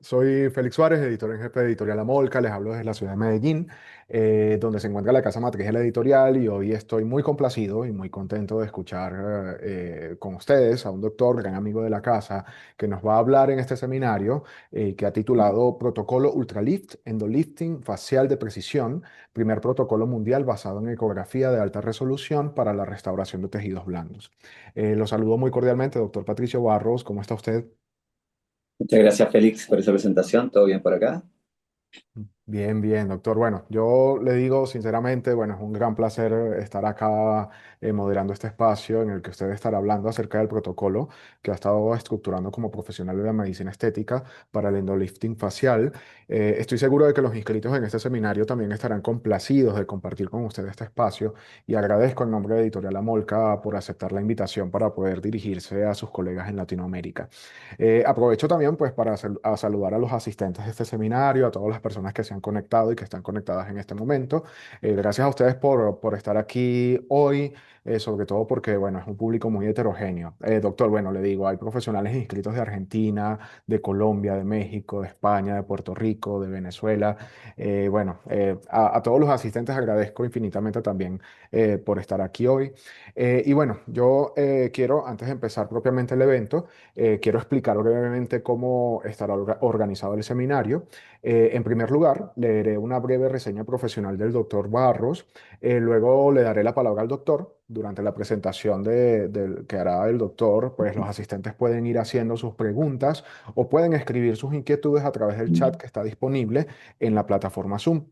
Soy Félix Suárez, editor en jefe de Editorial La Molca. Les hablo desde la ciudad de Medellín, donde se encuentra la casa matriz de la editorial, y hoy estoy muy complacido y muy contento de escuchar con ustedes a un doctor, gran amigo de la casa, que nos va a hablar en este seminario que ha titulado Protocolo Ultralift, Endolifting Facial de Precisión, primer protocolo mundial basado en ecografía de alta resolución para la restauración de tejidos blandos. Lo saludo muy cordialmente, doctor Patricio Barros. ¿Cómo está usted? Muchas gracias, Félix, por esa presentación. ¿Todo bien por acá? Bien, bien, doctor. Bueno, yo le digo sinceramente, bueno, es un gran placer estar acá moderando este espacio en el que usted estará hablando acerca del protocolo que ha estado estructurando como profesional de la medicina estética para el endolifting facial. Estoy seguro de que los inscritos en este seminario también estarán complacidos de compartir con usted este espacio, y agradezco en nombre de Editorial Amolca por aceptar la invitación para poder dirigirse a sus colegas en Latinoamérica. Aprovecho también pues para a saludar a los asistentes de este seminario, a todas las personas que se han conectado y que están conectadas en este momento. Gracias a ustedes por estar aquí hoy, sobre todo porque, bueno, es un público muy heterogéneo. Doctor, bueno, le digo, hay profesionales inscritos de Argentina, de Colombia, de México, de España, de Puerto Rico, de Venezuela. A todos los asistentes agradezco infinitamente también por estar aquí hoy. Y bueno, yo quiero, antes de empezar propiamente el evento, quiero explicar brevemente cómo estará organizado el seminario. En primer lugar, leeré una breve reseña profesional del doctor Barros. Luego le daré la palabra al doctor. Durante la presentación que hará el doctor, pues los asistentes pueden ir haciendo sus preguntas o pueden escribir sus inquietudes a través del chat que está disponible en la plataforma Zoom.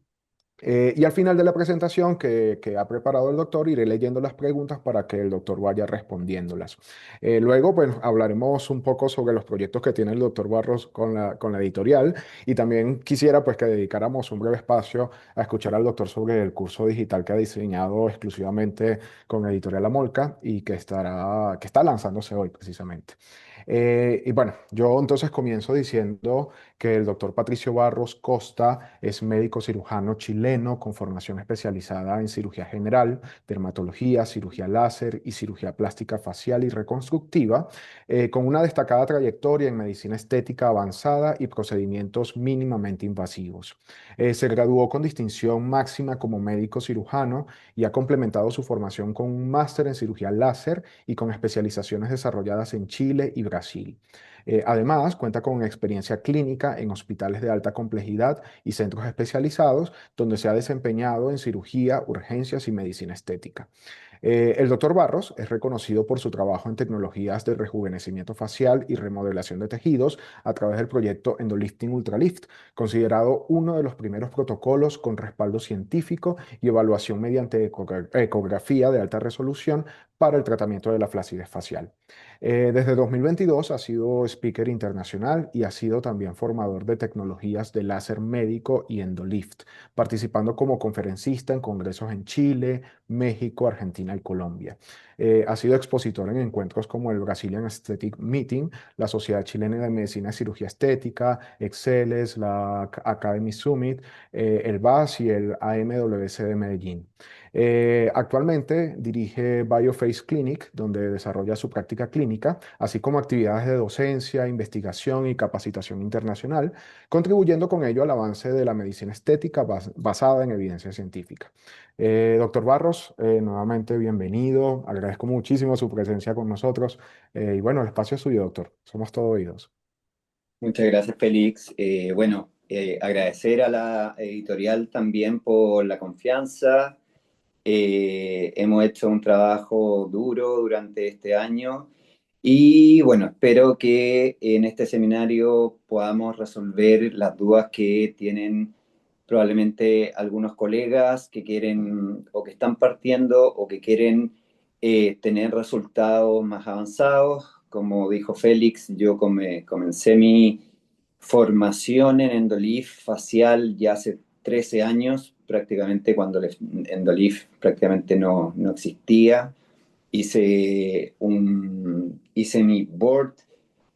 Y al final de la presentación que ha preparado el doctor, iré leyendo las preguntas para que el doctor vaya respondiéndolas. Luego, pues, hablaremos un poco sobre los proyectos que tiene el doctor Barros con la editorial, y también quisiera pues que dedicáramos un breve espacio a escuchar al doctor sobre el curso digital que ha diseñado exclusivamente con Editorial La Molca y que está lanzándose hoy precisamente. Y bueno, yo entonces comienzo diciendo que el doctor Patricio Barros Costa es médico cirujano chileno con formación especializada en cirugía general, dermatología, cirugía láser y cirugía plástica facial y reconstructiva, con una destacada trayectoria en medicina estética avanzada y procedimientos mínimamente invasivos. Se graduó con distinción máxima como médico cirujano y ha complementado su formación con un máster en cirugía láser y con especializaciones desarrolladas en Chile y Brasil. Además, cuenta con experiencia clínica en hospitales de alta complejidad y centros especializados, donde se ha desempeñado en cirugía, urgencias y medicina estética. El doctor Barros es reconocido por su trabajo en tecnologías de rejuvenecimiento facial y remodelación de tejidos a través del proyecto Endolifting Ultralift, considerado uno de los primeros protocolos con respaldo científico y evaluación mediante ecografía de alta resolución para el tratamiento de la flacidez facial. Desde 2022 ha sido speaker internacional y ha sido también formador de tecnologías de láser médico y Endolift, participando como conferencista en congresos en Chile, México, Argentina y Colombia. Ha sido expositor en encuentros como el Brazilian Aesthetic Meeting, la Sociedad Chilena de Medicina y Cirugía Estética, Exceles, la Academy Summit, el BAS y el AMWC de Medellín. Actualmente dirige BioFace Clinic, donde desarrolla su práctica clínica, así como actividades de docencia, investigación y capacitación internacional, contribuyendo con ello al avance de la medicina estética basada en evidencia científica. Doctor Barros, nuevamente bienvenido. Agradezco muchísimo su presencia con nosotros. Y bueno, el espacio es suyo, doctor. Somos todo oídos. Muchas gracias, Félix. Agradecer a la editorial también por la confianza. Hemos hecho un trabajo duro durante este año y bueno, espero que en este seminario podamos resolver las dudas que tienen probablemente algunos colegas que quieren o que están partiendo o que quieren tener resultados más avanzados. Como dijo Félix, yo comencé mi formación en Endolif facial ya hace 13 años, prácticamente cuando el Endolif prácticamente no existía. Hice mi board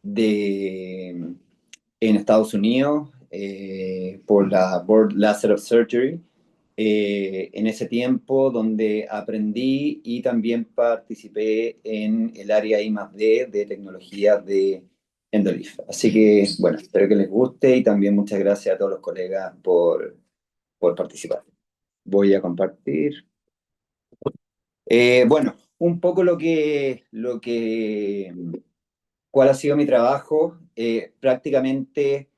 de, en Estados Unidos por la Board Laser of Surgery en ese tiempo donde aprendí y también participé en el área I+D de tecnologías de Endolief. Así que, bueno, espero que les guste y también muchas gracias a todos los colegas por participar. Voy a compartir. Bueno, un poco cuál ha sido mi trabajo. Prácticamente,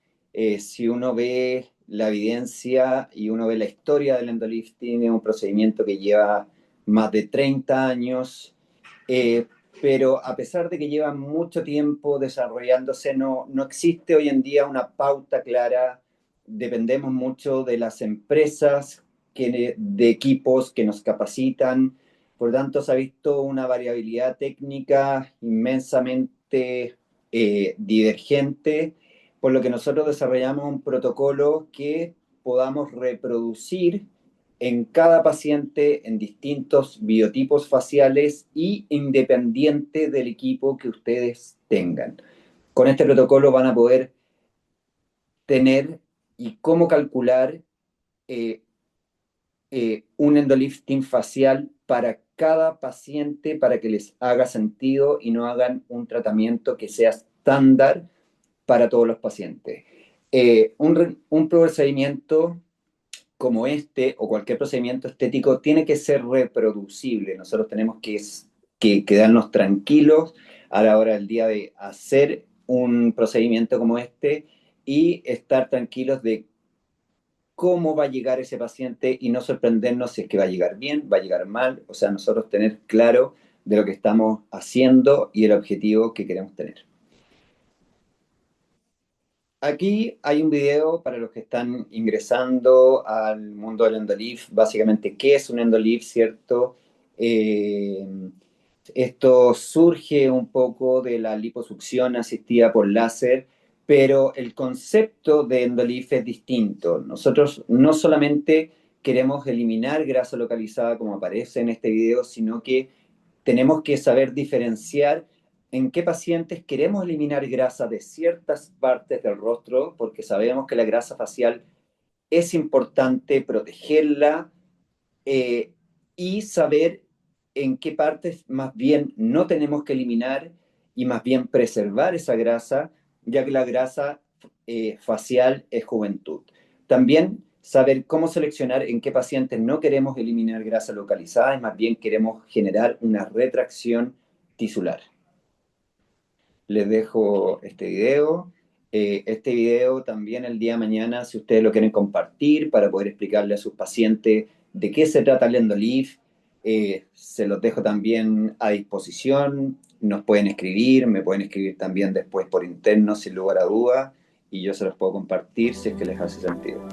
si uno ve la evidencia y uno ve la historia del endolifting, es un procedimiento que lleva más de 30 años, eh, pero a pesar de que lleva mucho tiempo desarrollándose, no existe hoy en día una pauta clara. Dependemos mucho de las empresas, de equipos que nos capacitan. Por lo tanto, se ha visto una variabilidad técnica inmensamente divergente, por lo que nosotros desarrollamos un protocolo que podamos reproducir en cada paciente en distintos biotipos faciales y independiente del equipo que ustedes tengan. Con este protocolo van a poder tener y cómo calcular eh, un endolifting facial para cada paciente para que les haga sentido y no hagan un tratamiento que sea estándar para todos los pacientes. Un procedimiento como este o cualquier procedimiento estético tiene que ser reproducible. Nosotros tenemos que quedarnos tranquilos a la hora del día de hacer un procedimiento como este y estar tranquilos de cómo va a llegar ese paciente y no sorprendernos si es que va a llegar bien, va a llegar mal. O sea, nosotros tener claro de lo que estamos haciendo y el objetivo que queremos tener. Aquí hay un video para los que están ingresando al mundo del Endolief. Básicamente, ¿qué es un Endolief, cierto? Eh, Esto surge un poco de la liposucción asistida por láser, pero el concepto de Endolief es distinto. Nosotros no solamente queremos eliminar grasa localizada como aparece en este video, sino que tenemos que saber diferenciar en qué pacientes queremos eliminar grasa de ciertas partes del rostro, porque sabemos que la grasa facial es importante protegerla, eh, y saber en qué partes más bien no tenemos que eliminar y más bien preservar esa grasa, ya que la grasa facial es juventud. También saber cómo seleccionar en qué pacientes no queremos eliminar grasa localizada y más bien queremos generar una retracción tisular. Les dejo este video. Este video también el día de mañana, si ustedes lo quieren compartir para poder explicarle a sus pacientes de qué se trata el Endolief, se los dejo también a disposición. Nos pueden escribir, me pueden escribir también después por interno, sin lugar a duda, y yo se los puedo compartir si es que les hace sentido.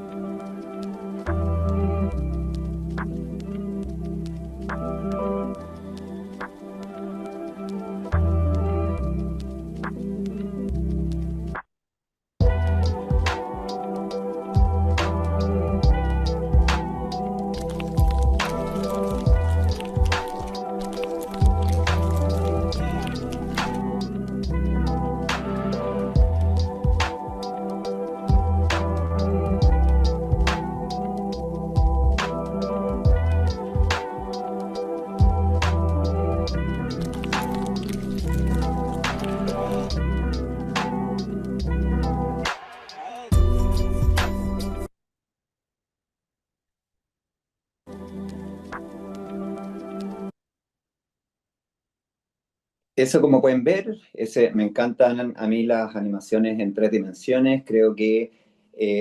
Eso, como pueden ver, me encantan a mí las animaciones en 3 dimensiones. Creo que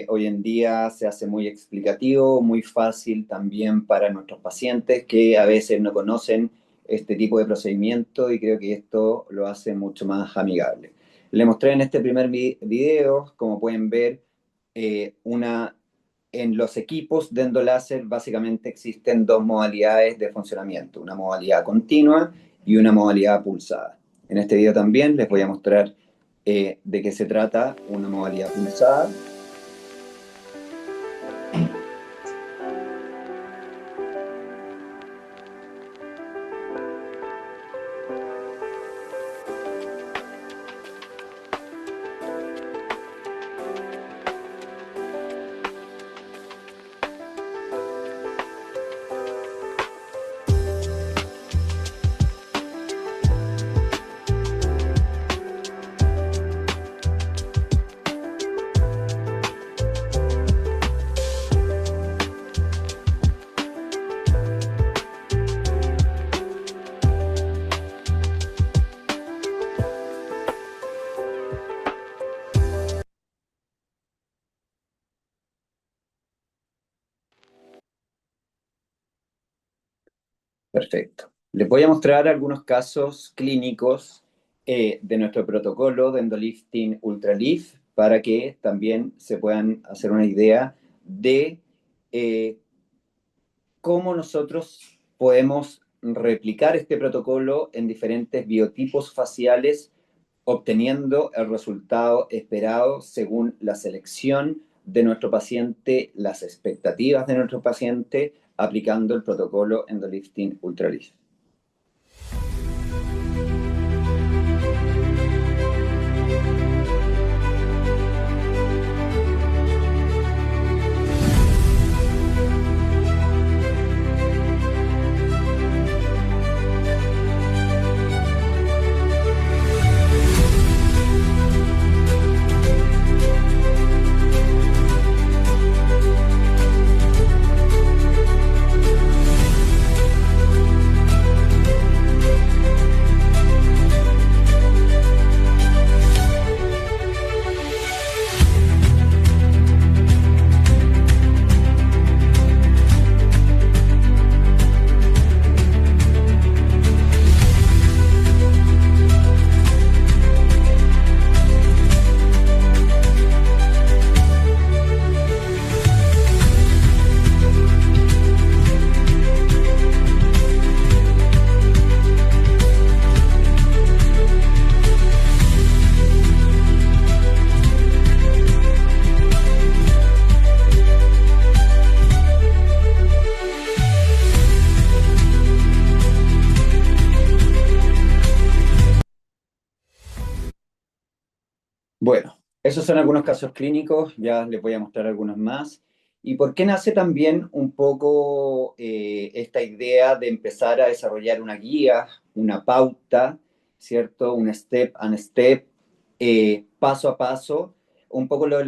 hoy en día se hace muy explicativo, muy fácil también para nuestros pacientes que a veces no conocen este tipo de procedimiento, y creo que esto lo hace mucho más amigable. Le mostré en este primer video, como pueden ver, en los equipos de endoláser básicamente existen dos modalidades de funcionamiento, una modalidad continua y una modalidad pulsada. En este video también les voy a mostrar de qué se trata una modalidad pulsada. voy a mostrar algunos casos clínicos de nuestro protocolo de Endolifting Ultraleaf para que también se puedan hacer una idea de eh, cómo nosotros podemos replicar este protocolo en diferentes biotipos faciales, obteniendo el resultado esperado según la selección de nuestro paciente, las expectativas de nuestro paciente, aplicando el protocolo Endolifting Ultraleaf. Bueno, esos son algunos casos clínicos, ya les voy a mostrar algunos más. ¿Y por qué nace también un poco esta idea de empezar a desarrollar una guía, una pauta, ¿cierto? Un step and step, paso a paso, un poco lo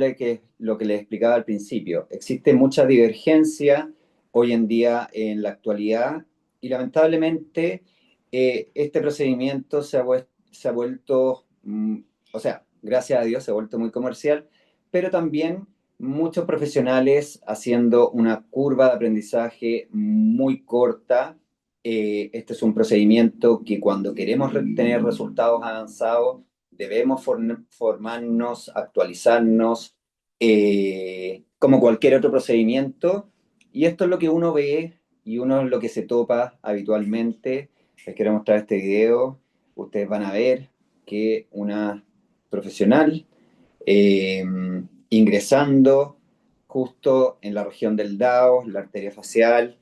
que les explicaba al principio. Existe mucha divergencia hoy en día en la actualidad y lamentablemente este procedimiento se ha vuelto, o sea, gracias a Dios se ha vuelto muy comercial, pero también muchos profesionales haciendo una curva de aprendizaje muy corta. Este es un procedimiento que cuando queremos tener resultados avanzados debemos formarnos, actualizarnos, como cualquier otro procedimiento. Y esto es lo que uno ve y uno es lo que se topa habitualmente. Les quiero mostrar este video. Ustedes van a ver que una profesional eh, ingresando justo en la región del DAO, la arteria facial,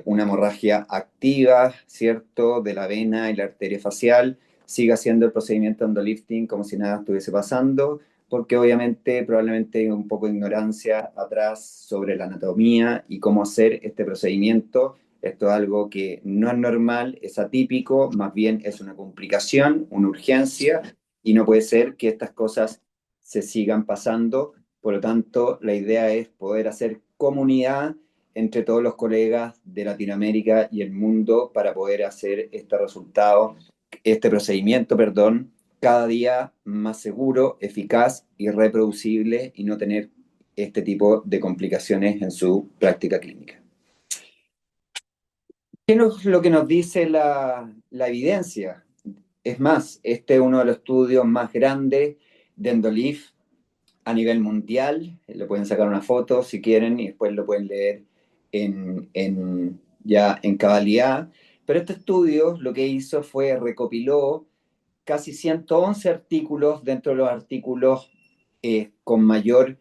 una hemorragia activa, ¿cierto?, de la vena y la arteria facial, sigue haciendo el procedimiento endolifting como si nada estuviese pasando, porque obviamente probablemente hay un poco de ignorancia atrás sobre la anatomía y cómo hacer este procedimiento. Esto es algo que no es normal, es atípico, más bien es una complicación, una urgencia, y no puede ser que estas cosas se sigan pasando. Por lo tanto, la idea es poder hacer comunidad entre todos los colegas de Latinoamérica y el mundo para poder hacer este procedimiento, perdón, cada día más seguro, eficaz y reproducible y no tener este tipo de complicaciones en su práctica clínica. ¿Qué es lo que nos dice la evidencia? Es más, este es uno de los estudios más grandes de Endolif a nivel mundial. Le pueden sacar una foto si quieren y después lo pueden leer ya en cabalidad. Pero este estudio lo que hizo fue recopiló casi 111 artículos dentro de los artículos con mayor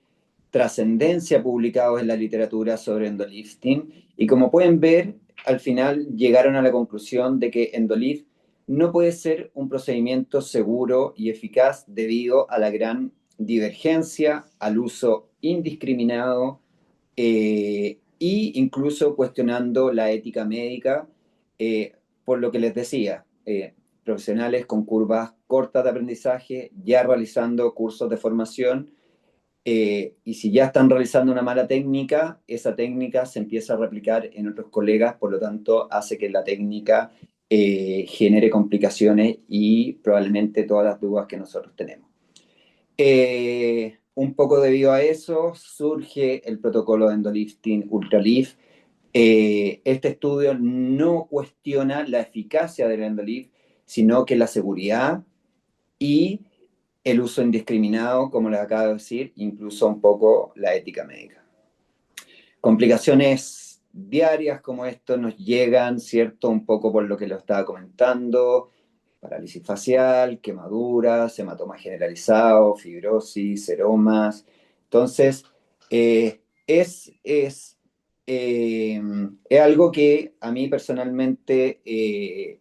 trascendencia publicados en la literatura sobre endolifting. Y como pueden ver, al final llegaron a la conclusión de que endolift no puede ser un procedimiento seguro y eficaz debido a la gran divergencia, al uso indiscriminado incluso cuestionando la ética médica, por lo que les decía, profesionales con curvas cortas de aprendizaje, ya realizando cursos de formación, y si ya están realizando una mala técnica, esa técnica se empieza a replicar en otros colegas, por lo tanto hace que la técnica genere complicaciones y probablemente todas las dudas que nosotros tenemos. Un poco debido a eso surge el protocolo de Endolifting Ultraleaf, Este estudio no cuestiona la eficacia del Endolief, sino que la seguridad y el uso indiscriminado, como les acabo de decir, incluso un poco la ética médica. Complicaciones diarias como esto nos llegan, ¿cierto? Un poco por lo que lo estaba comentando, parálisis facial, quemaduras, hematoma generalizado, fibrosis, seromas. Entonces, es algo que a mí personalmente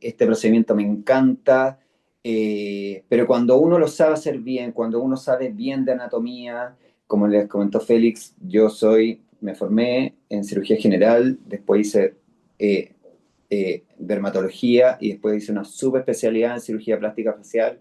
este procedimiento me encanta, pero cuando uno lo sabe hacer bien, cuando uno sabe bien de anatomía, como les comentó Félix, me formé en cirugía general, después hice dermatología y después hice una subespecialidad en cirugía plástica facial.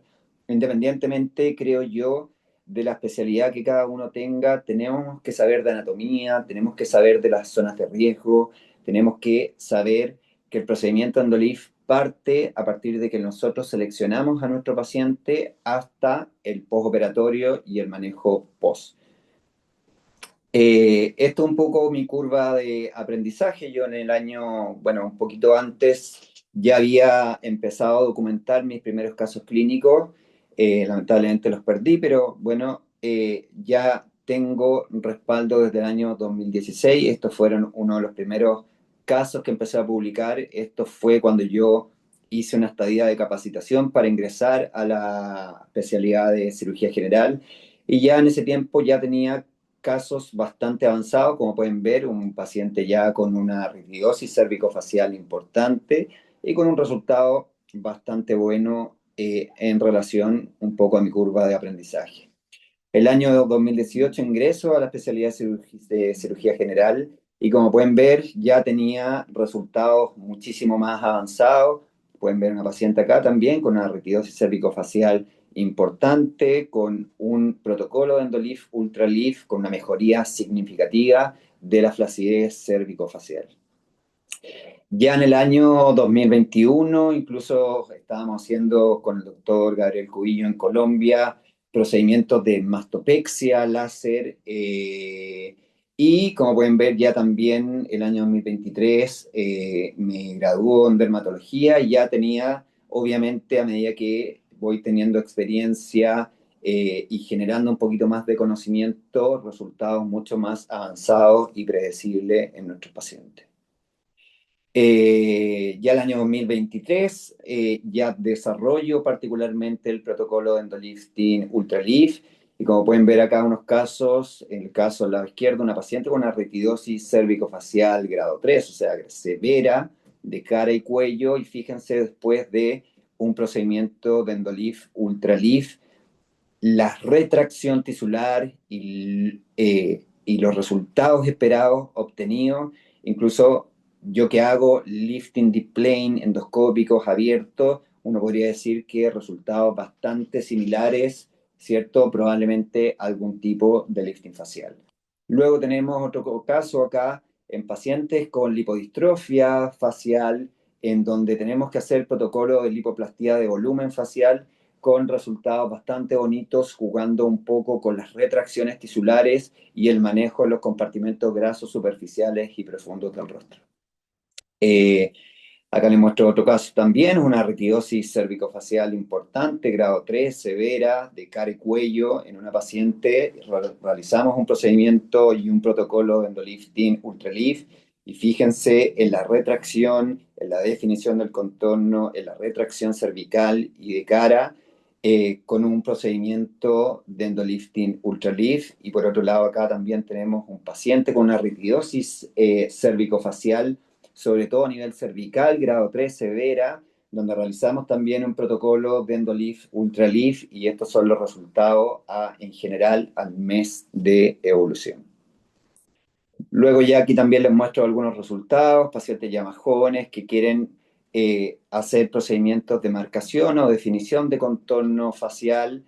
Independientemente, creo yo, de la especialidad que cada uno tenga, tenemos que saber de anatomía, tenemos que saber de las zonas de riesgo, tenemos que saber que el procedimiento Endolief parte a partir de que nosotros seleccionamos a nuestro paciente hasta el postoperatorio y el manejo post. Esto es un poco mi curva de aprendizaje. Yo en el año, bueno, un poquito antes ya había empezado a documentar mis primeros casos clínicos. Lamentablemente los perdí, pero bueno, ya tengo respaldo desde el año 2016. Estos fueron uno de los primeros casos que empecé a publicar. Esto fue cuando yo hice una estadía de capacitación para ingresar a la especialidad de cirugía general. Y ya en ese tiempo ya tenía casos bastante avanzados, como pueden ver, un paciente ya con una artritis cervicofacial importante y con un resultado bastante bueno en relación un poco a mi curva de aprendizaje. El año 2018 ingreso a la especialidad de cirugía general y como pueden ver ya tenía resultados muchísimo más avanzados. Pueden ver una paciente acá también con una artritis cervicofacial importante, con un protocolo de Endolief Ultralief con una mejoría significativa de la flacidez cervicofacial. Ya en el año 2021, incluso estábamos haciendo con el doctor Gabriel Cubillo en Colombia procedimientos de mastopexia, láser, y como pueden ver ya también el año 2023 me graduó en dermatología y ya tenía, obviamente a medida que voy teniendo experiencia y generando un poquito más de conocimiento, resultados mucho más avanzados y predecibles en nuestros pacientes. Ya el año 2023 ya desarrollo particularmente el protocolo de Endolifting Ultraleaf y como pueden ver acá unos casos, en el caso del lado izquierdo, una paciente con una retidosis cervicofacial grado 3, o sea, severa, de cara y cuello, y fíjense después de un procedimiento de Endolief Ultraleaf, la retracción tisular y los resultados esperados obtenidos, incluso yo que hago lifting deep plane endoscópicos abiertos, uno podría decir que resultados bastante similares, ¿cierto? Probablemente algún tipo de lifting facial. Luego tenemos otro caso acá en pacientes con lipodistrofia facial, en donde tenemos que hacer protocolo de lipoplastía de volumen facial con resultados bastante bonitos, jugando un poco con las retracciones tisulares y el manejo de los compartimentos grasos superficiales y profundos del rostro. Eh, Acá les muestro otro caso también, una retidosis cervicofacial importante, grado 3, severa, de cara y cuello, en una paciente. Realizamos un procedimiento y un protocolo de endolifting ultralief, y fíjense en la retracción, en la definición del contorno, en la retracción cervical y de cara, con un procedimiento de endolifting ultralief. Y por otro lado, acá también tenemos un paciente con una retidosis cervicofacial, sobre todo a nivel cervical, grado 3 severa, donde realizamos también un protocolo de Endolief Ultralief, y estos son los resultados en general al mes de evolución. Luego ya aquí también les muestro algunos resultados, pacientes ya más jóvenes que quieren hacer procedimientos de marcación o definición de contorno facial.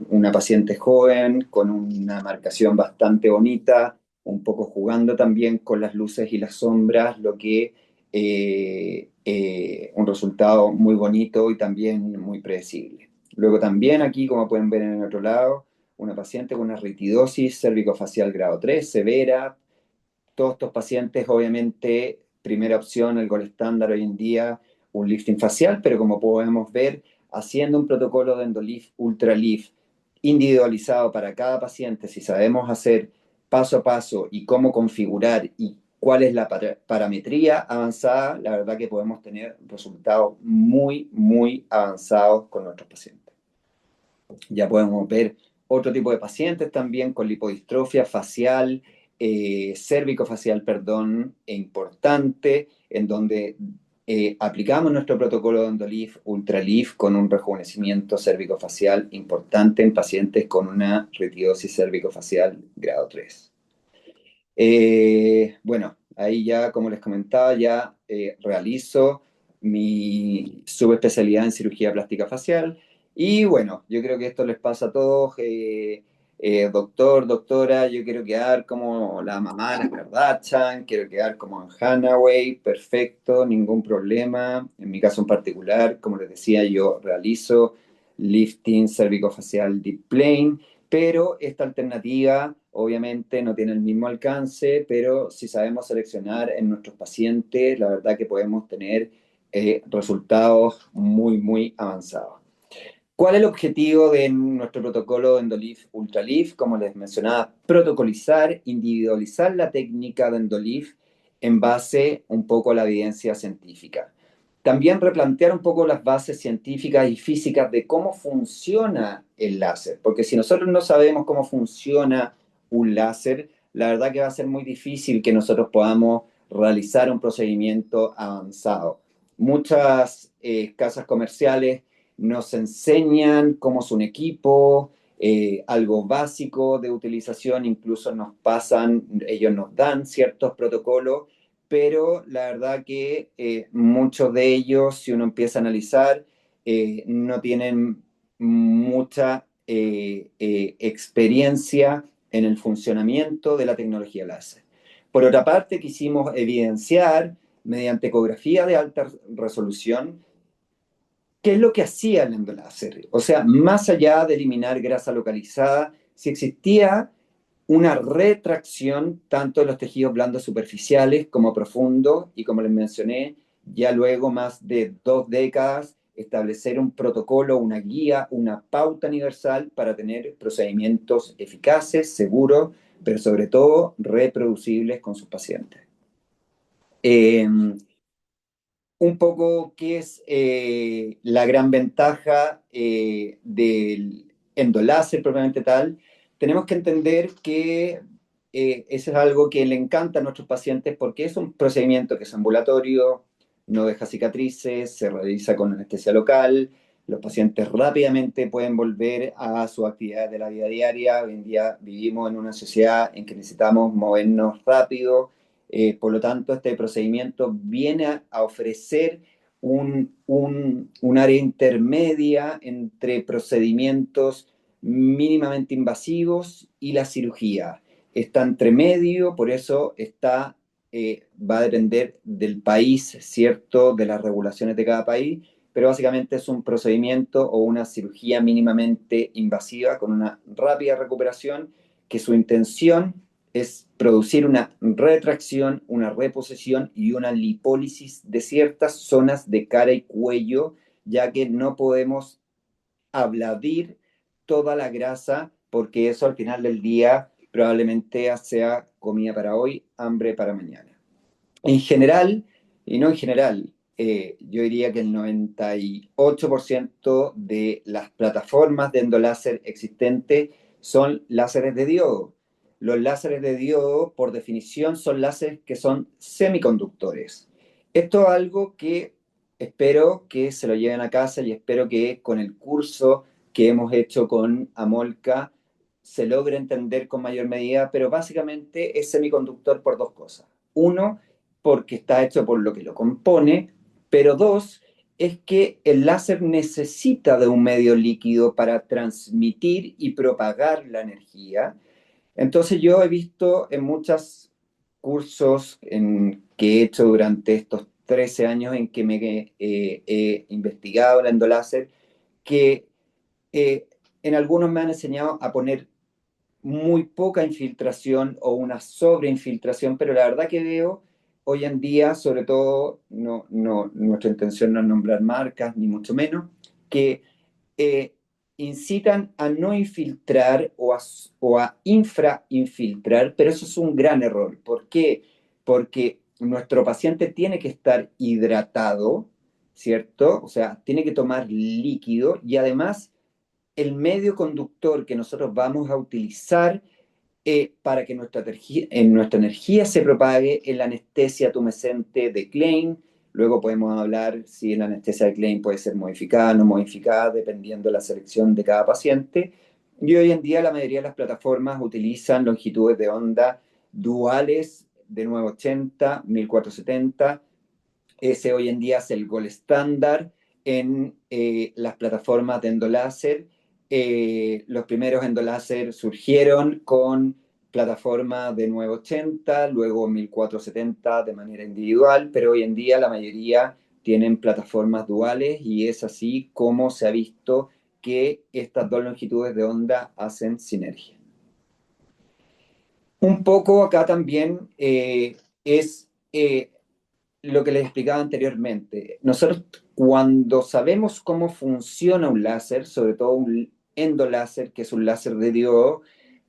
Una paciente joven con una marcación bastante bonita, un poco jugando también con las luces y las sombras, lo que un resultado muy bonito y también muy predecible. Luego también aquí, como pueden ver en el otro lado, una paciente con una retidosis cervicofacial grado 3, severa, todos estos pacientes, obviamente, primera opción, el gol estándar hoy en día, un lifting facial, pero como podemos ver, haciendo un protocolo de Endolift, Ultralift, individualizado para cada paciente, si sabemos hacer paso a paso y cómo configurar y cuál es la parametría avanzada, la verdad que podemos tener resultados muy, muy avanzados con nuestros pacientes. Ya podemos ver otro tipo de pacientes también con lipodistrofia facial, cérvico-facial, perdón, e importante, en donde aplicamos nuestro protocolo de Endolift, Ultralift, con un rejuvenecimiento cérvico-facial importante en pacientes con una retidosis cérvico-facial grado 3. Bueno, ahí ya, como les comentaba, ya realizo mi subespecialidad en cirugía plástica facial. Y bueno, yo creo que esto les pasa a todos. Doctor, doctora, yo quiero quedar como la mamá de las Kardashian, quiero quedar como en Hathaway, perfecto, ningún problema. En mi caso en particular, como les decía, yo realizo lifting cervicofacial deep plane, pero esta alternativa obviamente no tiene el mismo alcance, pero si sabemos seleccionar en nuestros pacientes, la verdad que podemos tener resultados muy, muy avanzados. ¿Cuál es el objetivo de nuestro protocolo Endolift Ultralift? Como les mencionaba, protocolizar, individualizar la técnica de Endolift en base un poco a la evidencia científica. También replantear un poco las bases científicas y físicas de cómo funciona el láser, porque si nosotros no sabemos cómo funciona un láser, la verdad que va a ser muy difícil que nosotros podamos realizar un procedimiento avanzado. Muchas casas comerciales nos enseñan cómo es un equipo, algo básico de utilización, incluso nos pasan, ellos nos dan ciertos protocolos, pero la verdad que muchos de ellos, si uno empieza a analizar, no tienen mucha experiencia en el funcionamiento de la tecnología láser. Por otra parte, quisimos evidenciar mediante ecografía de alta resolución qué es lo que hacía el endoláser. O sea, más allá de eliminar grasa localizada, si existía una retracción tanto de los tejidos blandos superficiales como profundos, y como les mencioné, ya luego más de 2 décadas, establecer un protocolo, una guía, una pauta universal para tener procedimientos eficaces, seguros, pero sobre todo reproducibles con sus pacientes. Un poco qué es la gran ventaja del endoláser propiamente tal. Tenemos que entender que eso es algo que le encanta a nuestros pacientes porque es un procedimiento que es ambulatorio, no deja cicatrices, se realiza con anestesia local, los pacientes rápidamente pueden volver a su actividad de la vida diaria. Hoy en día vivimos en una sociedad en que necesitamos movernos rápido, por lo tanto, este procedimiento viene a ofrecer un área intermedia entre procedimientos mínimamente invasivos y la cirugía. Está entre medio, por eso va a depender del país, ¿cierto? De las regulaciones de cada país, pero básicamente es un procedimiento o una cirugía mínimamente invasiva con una rápida recuperación que su intención es producir una retracción, una reposición y una lipólisis de ciertas zonas de cara y cuello, ya que no podemos abladir toda la grasa, porque eso al final del día probablemente sea comida para hoy, hambre para mañana. En general, y no en general, yo diría que el 98% de las plataformas de endoláser existentes son láseres de diodo. Los láseres de diodo, por definición, son láseres que son semiconductores. Esto es algo que espero que se lo lleven a casa y espero que con el curso que hemos hecho con Amolca se logre entender con mayor medida, pero básicamente es semiconductor por dos cosas. Uno, porque está hecho por lo que lo compone, pero dos, es que el láser necesita de un medio líquido para transmitir y propagar la energía. Entonces yo he visto en muchos cursos que he hecho durante estos 13 años en que he investigado el endoláser, que en algunos me han enseñado a poner muy poca infiltración o una sobreinfiltración, pero la verdad que veo hoy en día, sobre todo, nuestra intención no es nombrar marcas, ni mucho menos, que eh, incitan a no infiltrar o a infrainfiltrar, pero eso es un gran error. ¿Por qué? Porque nuestro paciente tiene que estar hidratado, ¿cierto? O sea, tiene que tomar líquido y además el medio conductor que nosotros vamos a utilizar para que nuestra energía se propague en la anestesia tumescente de Klein. Luego podemos hablar si la anestesia de Klein puede ser modificada o no modificada, dependiendo de la selección de cada paciente. Y hoy en día la mayoría de las plataformas utilizan longitudes de onda duales de 980, 1470. Ese hoy en día es el gold estándar en las plataformas de endoláser. Los primeros endoláser surgieron con plataforma de 980, luego 1470 de manera individual, pero hoy en día la mayoría tienen plataformas duales y es así como se ha visto que estas dos longitudes de onda hacen sinergia. Un poco acá también es lo que les explicaba anteriormente. Nosotros cuando sabemos cómo funciona un láser, sobre todo un endoláser, que es un láser de diodo,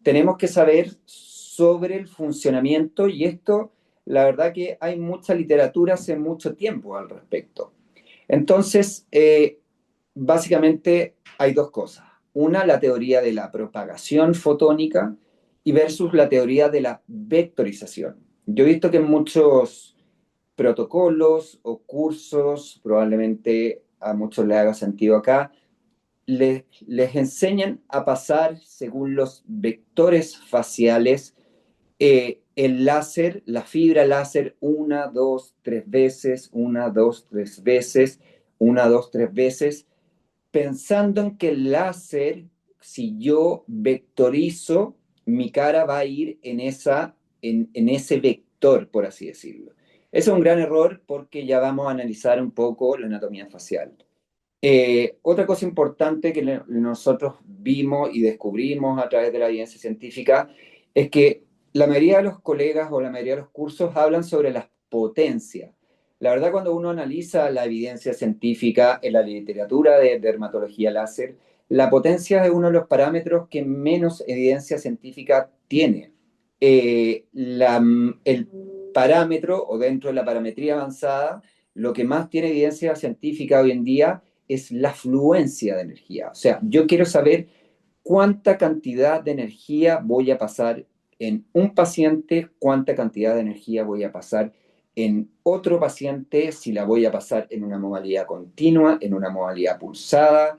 tenemos que saber sobre el funcionamiento y esto, la verdad que hay mucha literatura hace mucho tiempo al respecto. Entonces, básicamente hay dos cosas. Una, la teoría de la propagación fotónica y versus la teoría de la vectorización. Yo he visto que en muchos protocolos o cursos, probablemente a muchos les haga sentido acá, les enseñan a pasar según los vectores faciales el láser, la fibra láser, una, dos, tres veces, una, dos, tres veces, una, dos, tres veces, pensando en que el láser, si yo vectorizo, mi cara va a ir en ese vector, por así decirlo. Eso es un gran error porque ya vamos a analizar un poco la anatomía facial. Otra cosa importante que nosotros vimos y descubrimos a través de la evidencia científica es que la mayoría de los colegas o la mayoría de los cursos hablan sobre las potencias. La verdad, cuando uno analiza la evidencia científica en la literatura de dermatología láser, la potencia es uno de los parámetros que menos evidencia científica tiene. El parámetro o dentro de la parametría avanzada, lo que más tiene evidencia científica hoy en día es la fluencia de energía. O sea, yo quiero saber cuánta cantidad de energía voy a pasar en un paciente, cuánta cantidad de energía voy a pasar en otro paciente, si la voy a pasar en una modalidad continua, en una modalidad pulsada,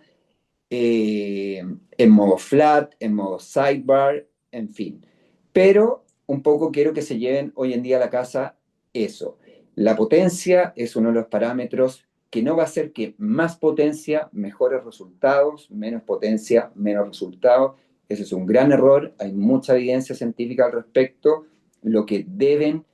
en modo flat, en modo sidebar, en fin. Pero un poco quiero que se lleven hoy en día a la casa eso. La potencia es uno de los parámetros que no va a hacer que más potencia, mejores resultados, menos potencia, menos resultados. Ese es un gran error, hay mucha evidencia científica al respecto. Lo que deben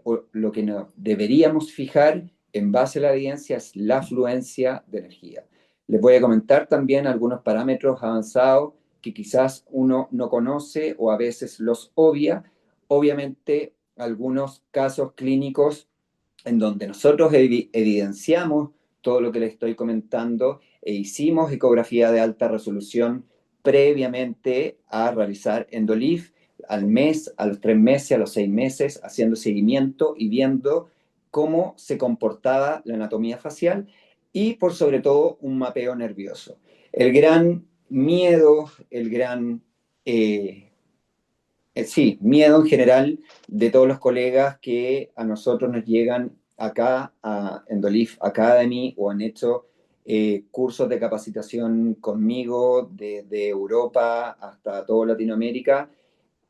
o lo que nos deberíamos fijar en base a la evidencia es la fluencia de energía. Les voy a comentar también algunos parámetros avanzados que quizás uno no conoce o a veces los obvia. Obviamente, algunos casos clínicos en donde nosotros evidenciamos todo lo que les estoy comentando e hicimos ecografía de alta resolución previamente a realizar Endolif al mes, a los 3 meses, a los 6 meses, haciendo seguimiento y viendo cómo se comportaba la anatomía facial y por sobre todo un mapeo nervioso. El gran miedo, sí, miedo en general de todos los colegas que a nosotros nos llegan acá a Endolif Academy o han hecho cursos de capacitación conmigo desde Europa hasta toda Latinoamérica,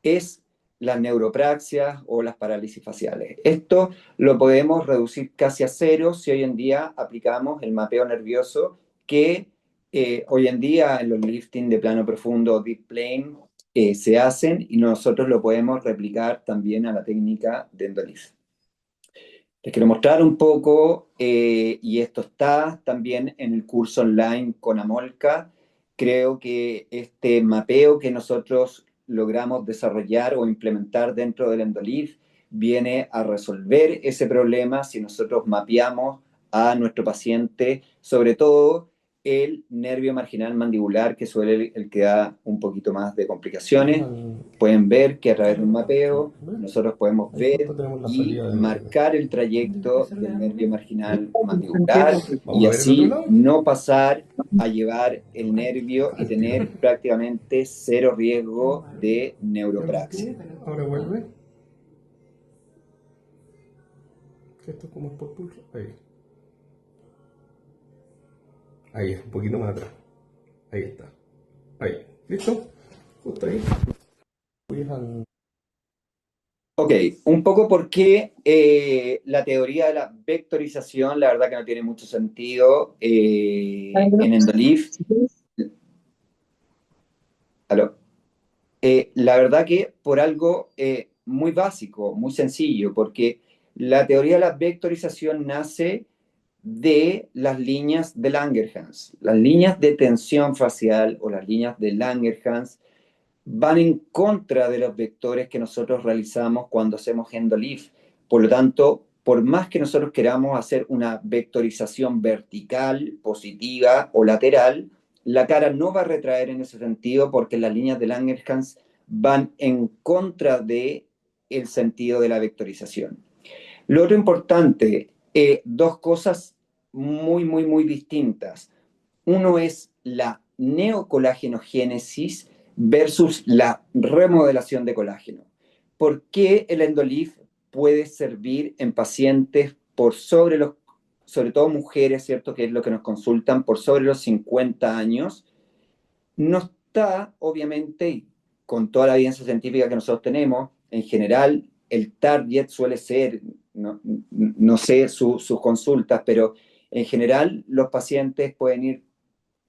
es las neuropraxias o las parálisis faciales. Esto lo podemos reducir casi a cero si hoy en día aplicamos el mapeo nervioso que hoy en día en los lifting de plano profundo, deep plane, se hacen y nosotros lo podemos replicar también a la técnica de Endolif. Les quiero mostrar un poco, y esto está también en el curso online con Amolca. Creo que este mapeo que nosotros logramos desarrollar o implementar dentro del Endolive viene a resolver ese problema si nosotros mapeamos a nuestro paciente, sobre todo el nervio marginal mandibular, que suele el que da un poquito más de complicaciones. Pueden ver que a través de un mapeo ¿Ves? nosotros podemos Ahí ver justo tenemos la y salida de... marcar el trayecto del nervio marginal mandibular Vamos y a ver el otro así lado. no pasar a llevar el nervio y Al tiro. tener prácticamente cero riesgo de Ya neuropraxia. contigo. Ahora vuelve. Que esto es como por pulso. Ahí. Ahí, un poquito más atrás. Ahí está. Ahí. ¿Listo? Justo ahí. Voy al... Ok, un poco por qué la teoría de la vectorización, la verdad que no tiene mucho sentido en Endolive. Aló. La verdad que por algo muy básico, muy sencillo, porque la teoría de la vectorización nace de las líneas de Langerhans. Las líneas de tensión facial o las líneas de Langerhans van en contra de los vectores que nosotros realizamos cuando hacemos Endolive. Por lo tanto, por más que nosotros queramos hacer una vectorización vertical, positiva o lateral, la cara no va a retraer en ese sentido porque las líneas de Langerhans van en contra de el sentido de la vectorización. Lo otro importante, dos cosas muy distintas. Uno es la neocolágenogénesis versus la remodelación de colágeno. ¿Por qué el Endolive puede servir en pacientes por sobre los, sobre todo mujeres, ¿cierto? Que es lo que nos consultan, por sobre los 50 años? No está, obviamente, con toda la evidencia científica que nosotros tenemos, en general, el target suele ser, no sé sus consultas, pero en general los pacientes pueden ir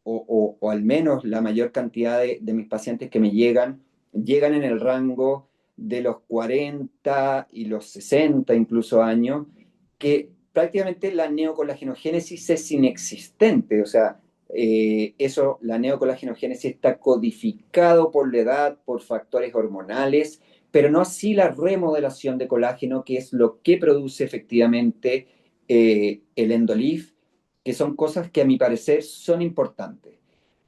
o al menos la mayor cantidad de mis pacientes que me llegan en el rango de los 40 y los 60 incluso años, que prácticamente la neocolágenogénesis es inexistente, o sea, eso, la neocolágenogénesis está codificado por la edad, por factores hormonales, pero no así la remodelación de colágeno, que es lo que produce efectivamente el Endolive, que son cosas que a mi parecer son importantes.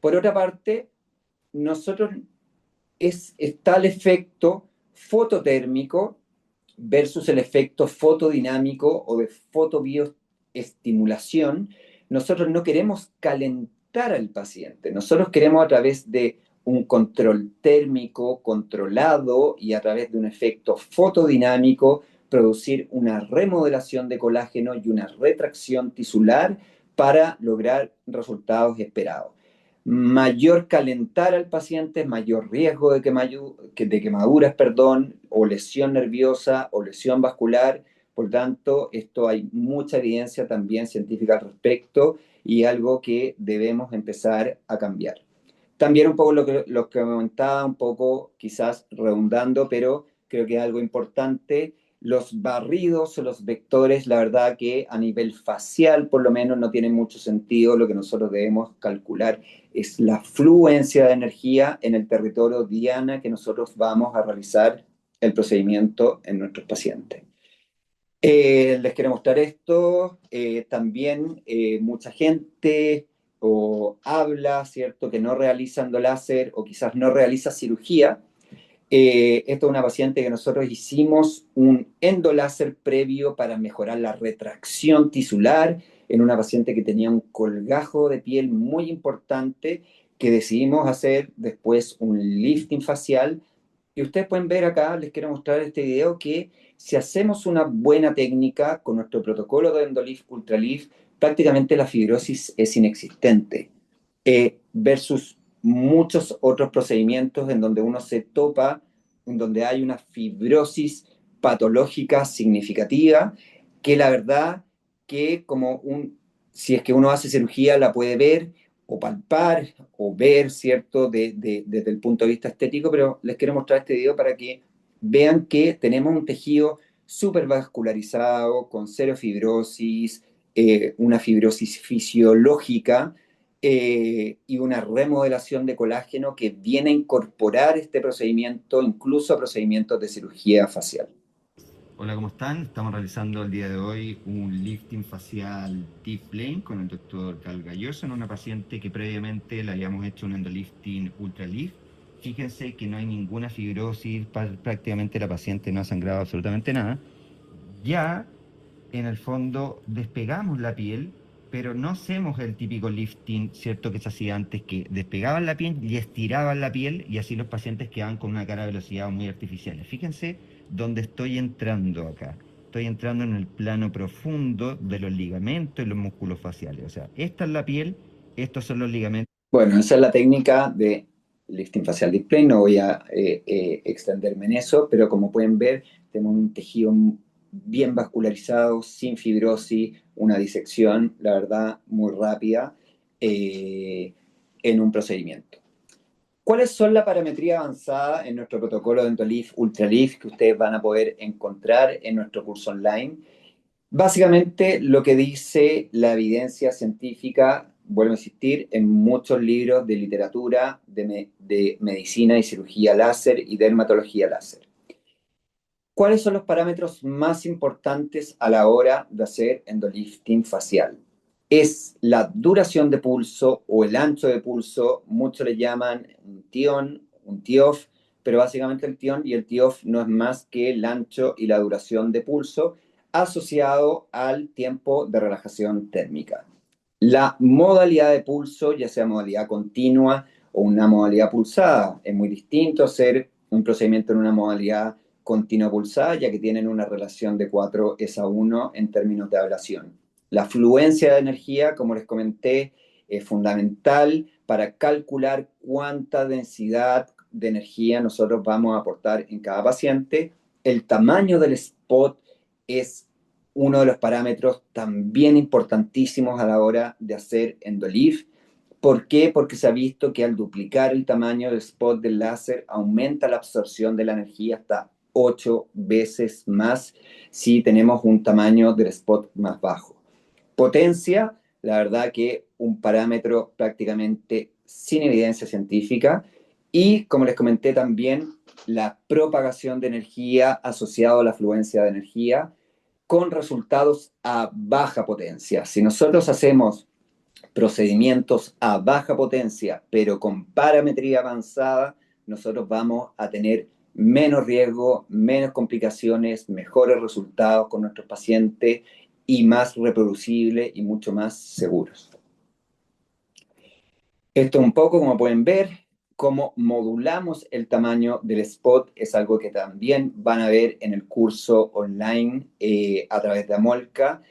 Por otra parte, nosotros está el efecto fototérmico versus el efecto fotodinámico o de fotobioestimulación. Nosotros no queremos calentar al paciente, nosotros queremos a través de un control térmico controlado y a través de un efecto fotodinámico producir una remodelación de colágeno y una retracción tisular para lograr resultados esperados. Mayor calentar al paciente, mayor riesgo de quemaduras, perdón, o lesión nerviosa o lesión vascular. Por tanto, esto hay mucha evidencia también científica al respecto y algo que debemos empezar a cambiar. También un poco lo que comentaba, un poco quizás redundando, pero creo que es algo importante. Los barridos o los vectores, la verdad que a nivel facial por lo menos no tienen mucho sentido. Lo que nosotros debemos calcular es la fluencia de energía en el territorio diana que nosotros vamos a realizar el procedimiento en nuestros pacientes. Les quiero mostrar esto. También mucha gente o habla, ¿cierto?, que no realiza endoláser o quizás no realiza cirugía. Esta es una paciente que nosotros hicimos un endoláser previo para mejorar la retracción tisular en una paciente que tenía un colgajo de piel muy importante que decidimos hacer después un lifting facial. Y ustedes pueden ver acá, les quiero mostrar este video, que si hacemos una buena técnica con nuestro protocolo de Endolive Ultralift, prácticamente la fibrosis es inexistente, versus muchos otros procedimientos en donde uno se topa, en donde hay una fibrosis patológica significativa, que la verdad que si es que uno hace cirugía la puede ver o palpar o ver, ¿cierto?, desde el punto de vista estético, pero les quiero mostrar este video para que vean que tenemos un tejido súper vascularizado, con cero fibrosis, una fibrosis fisiológica, y una remodelación de colágeno que viene a incorporar este procedimiento incluso a procedimientos de cirugía facial. Hola, ¿cómo están? Estamos realizando el día de hoy un lifting facial deep plane con el doctor Carl Galloso en una paciente que previamente le habíamos hecho un endolifting ultra lift. Fíjense que no hay ninguna fibrosis, prácticamente la paciente no ha sangrado absolutamente nada. Ya en el fondo despegamos la piel, pero no hacemos el típico lifting, ¿cierto? Que se hacía antes, que despegaban la piel y estiraban la piel y así los pacientes quedaban con una cara de velocidad muy artificial. Fíjense dónde estoy entrando acá. Estoy entrando en el plano profundo de los ligamentos y los músculos faciales. O sea, esta es la piel, estos son los ligamentos. Bueno, esa es la técnica de lifting facial display, no voy a extenderme en eso, pero como pueden ver, tenemos un tejido bien vascularizado, sin fibrosis, una disección, la verdad, muy rápida en un procedimiento. ¿Cuáles son la parametría avanzada en nuestro protocolo de Endolift Ultralift que ustedes van a poder encontrar en nuestro curso online? Básicamente lo que dice la evidencia científica, vuelvo a insistir, en muchos libros de literatura de medicina y cirugía láser y dermatología láser. ¿Cuáles son los parámetros más importantes a la hora de hacer endolifting facial? Es la duración de pulso o el ancho de pulso, muchos le llaman un tion, un TIOF, pero básicamente el tion y el TIOF no es más que el ancho y la duración de pulso asociado al tiempo de relajación térmica. La modalidad de pulso, ya sea modalidad continua o una modalidad pulsada, es muy distinto hacer un procedimiento en una modalidad continua pulsada, ya que tienen una relación de 4:1 en términos de ablación. La fluencia de energía, como les comenté, es fundamental para calcular cuánta densidad de energía nosotros vamos a aportar en cada paciente. El tamaño del spot es uno de los parámetros también importantísimos a la hora de hacer endolift. ¿Por qué? Porque se ha visto que al duplicar el tamaño del spot del láser aumenta la absorción de la energía hasta 8 veces más si tenemos un tamaño del spot más bajo. Potencia, la verdad que un parámetro prácticamente sin evidencia científica y, como les comenté también, la propagación de energía asociado a la fluencia de energía con resultados a baja potencia. Si nosotros hacemos procedimientos a baja potencia, pero con parametría avanzada, nosotros vamos a tener menos riesgo, menos complicaciones, mejores resultados con nuestros pacientes y más reproducibles y mucho más seguros. Esto un poco, como pueden ver, cómo modulamos el tamaño del spot es algo que también van a ver en el curso online a través de Amolca.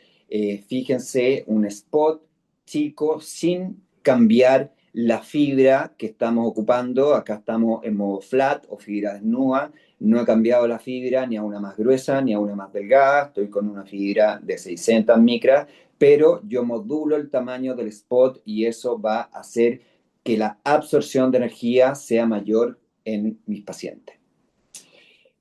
Fíjense, un spot chico sin cambiar la fibra que estamos ocupando. Acá estamos en modo flat o fibra desnuda. No he cambiado la fibra ni a una más gruesa ni a una más delgada. Estoy con una fibra de 600 micras, pero yo modulo el tamaño del spot y eso va a hacer que la absorción de energía sea mayor en mis pacientes.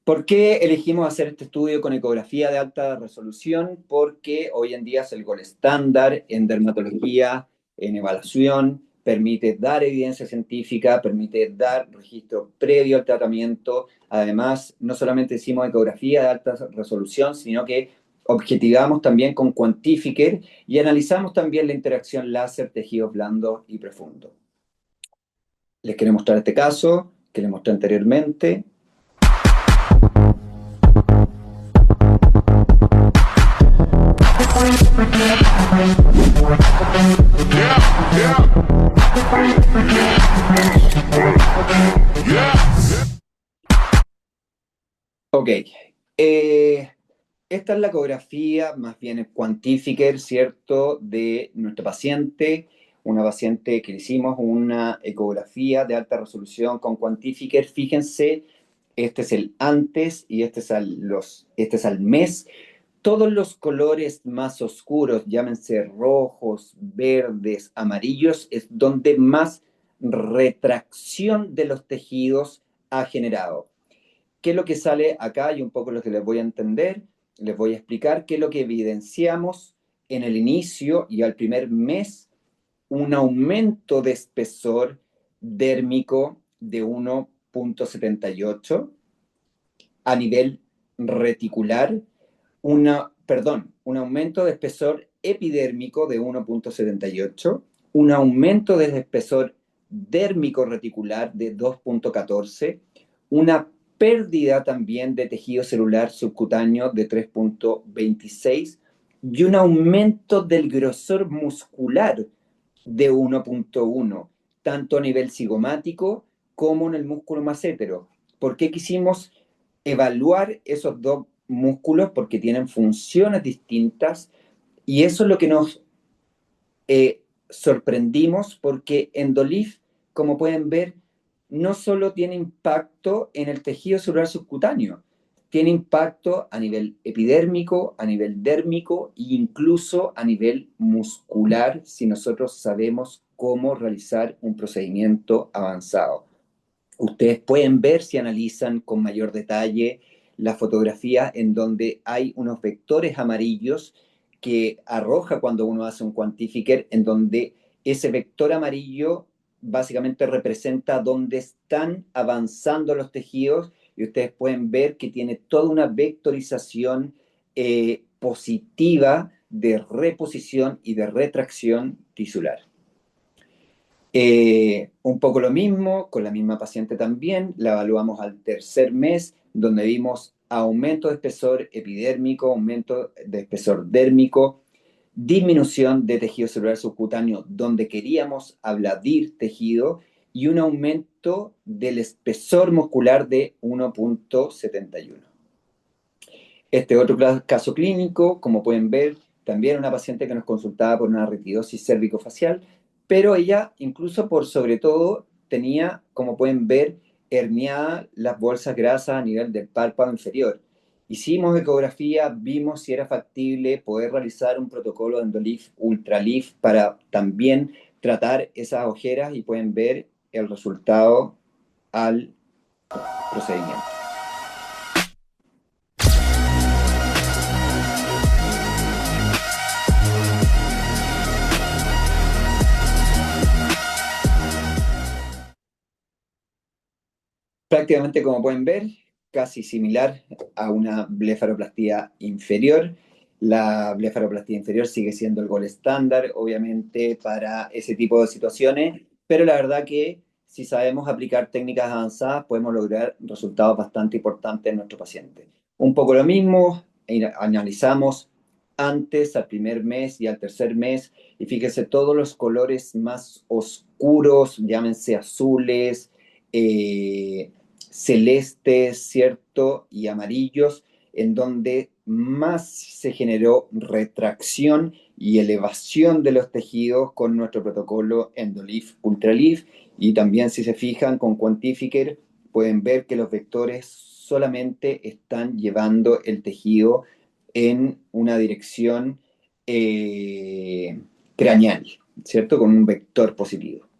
¿Por qué elegimos hacer este estudio con ecografía de alta resolución? Porque hoy en día es el gold estándar en dermatología, en evaluación, permite dar evidencia científica, permite dar registro previo al tratamiento. Además, no solamente hicimos ecografía de alta resolución, sino que objetivamos también con Quantifier y analizamos también la interacción láser, tejidos blandos y profundos. Les quiero mostrar este caso que les mostré anteriormente. Ok, esta es la ecografía, más bien el Quantifier, ¿cierto?, de nuestro paciente, una paciente que le hicimos una ecografía de alta resolución con Quantifier. Fíjense, este es el antes y este es al mes. Todos los colores más oscuros, llámense rojos, verdes, amarillos, es donde más retracción de los tejidos ha generado. ¿Qué es lo que sale acá? Y un poco lo que les voy a entender, les voy a explicar qué es lo que evidenciamos en el inicio y al primer mes un aumento de espesor dérmico de 1,78 a nivel reticular, un aumento de espesor epidérmico de 1,78, un aumento de espesor dérmico reticular de 2,14, una pérdida también de tejido celular subcutáneo de 3,26 y un aumento del grosor muscular de 1,1, tanto a nivel cigomático como en el músculo massétero. ¿Por qué quisimos evaluar esos dos músculos? Porque tienen funciones distintas y eso es lo que nos sorprendimos, porque Endolif, como pueden ver, no solo tiene impacto en el tejido celular subcutáneo, tiene impacto a nivel epidérmico, a nivel dérmico e incluso a nivel muscular si nosotros sabemos cómo realizar un procedimiento avanzado. Ustedes pueden ver, si analizan con mayor detalle la fotografía, en donde hay unos vectores amarillos que arroja cuando uno hace un quantifier, en donde ese vector amarillo básicamente representa dónde están avanzando los tejidos, y ustedes pueden ver que tiene toda una vectorización positiva de reposición y de retracción tisular. Un poco lo mismo, con la misma paciente también, la evaluamos al tercer mes, donde vimos aumento de espesor epidérmico, aumento de espesor dérmico, disminución de tejido celular subcutáneo donde queríamos abladir tejido y un aumento del espesor muscular de 1,71. Este otro caso clínico, como pueden ver, también una paciente que nos consultaba por una retidosis cérvico-facial, pero ella, incluso por sobre todo, tenía, como pueden ver, herniadas las bolsas grasas a nivel del párpado inferior. Hicimos ecografía, vimos si era factible poder realizar un protocolo de Endolif Ultralif para también tratar esas ojeras, y pueden ver el resultado al procedimiento. Prácticamente, como pueden ver, casi similar a una blefaroplastia inferior. La blefaroplastia inferior sigue siendo el gol estándar, obviamente, para ese tipo de situaciones, pero la verdad que si sabemos aplicar técnicas avanzadas, podemos lograr resultados bastante importantes en nuestro paciente. Un poco lo mismo, analizamos antes, al primer mes y al tercer mes, y fíjense todos los colores más oscuros, llámense azules, celestes, ¿cierto? Y amarillos, en donde más se generó retracción y elevación de los tejidos con nuestro protocolo Endolif Ultralif. Y también, si se fijan con Quantifier, pueden ver que los vectores solamente están llevando el tejido en una dirección craneal, ¿cierto? Con un vector positivo.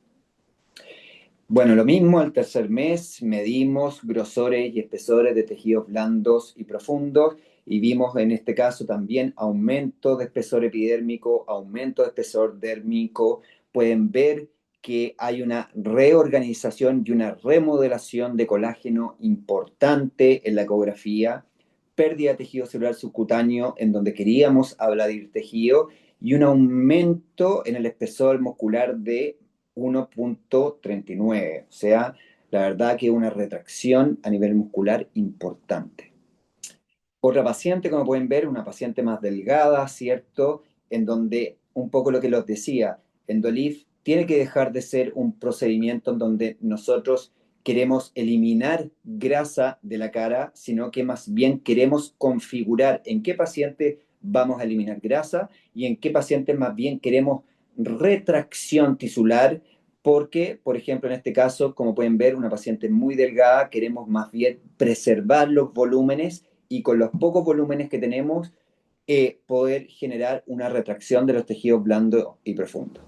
Bueno, lo mismo al tercer mes, medimos grosores y espesores de tejidos blandos y profundos, y vimos en este caso también aumento de espesor epidérmico, aumento de espesor dérmico. Pueden ver que hay una reorganización y una remodelación de colágeno importante en la ecografía, pérdida de tejido celular subcutáneo en donde queríamos abladir tejido, y un aumento en el espesor muscular de 1,39. O sea, la verdad que una retracción a nivel muscular importante. Otra paciente, como pueden ver, una paciente más delgada, ¿cierto? En donde un poco lo que les decía, Endolif tiene que dejar de ser un procedimiento en donde nosotros queremos eliminar grasa de la cara, sino que más bien queremos configurar en qué paciente vamos a eliminar grasa y en qué paciente más bien queremos retracción tisular, porque, por ejemplo, en este caso, como pueden ver, una paciente muy delgada, queremos más bien preservar los volúmenes y con los pocos volúmenes que tenemos, poder generar una retracción de los tejidos blandos y profundos.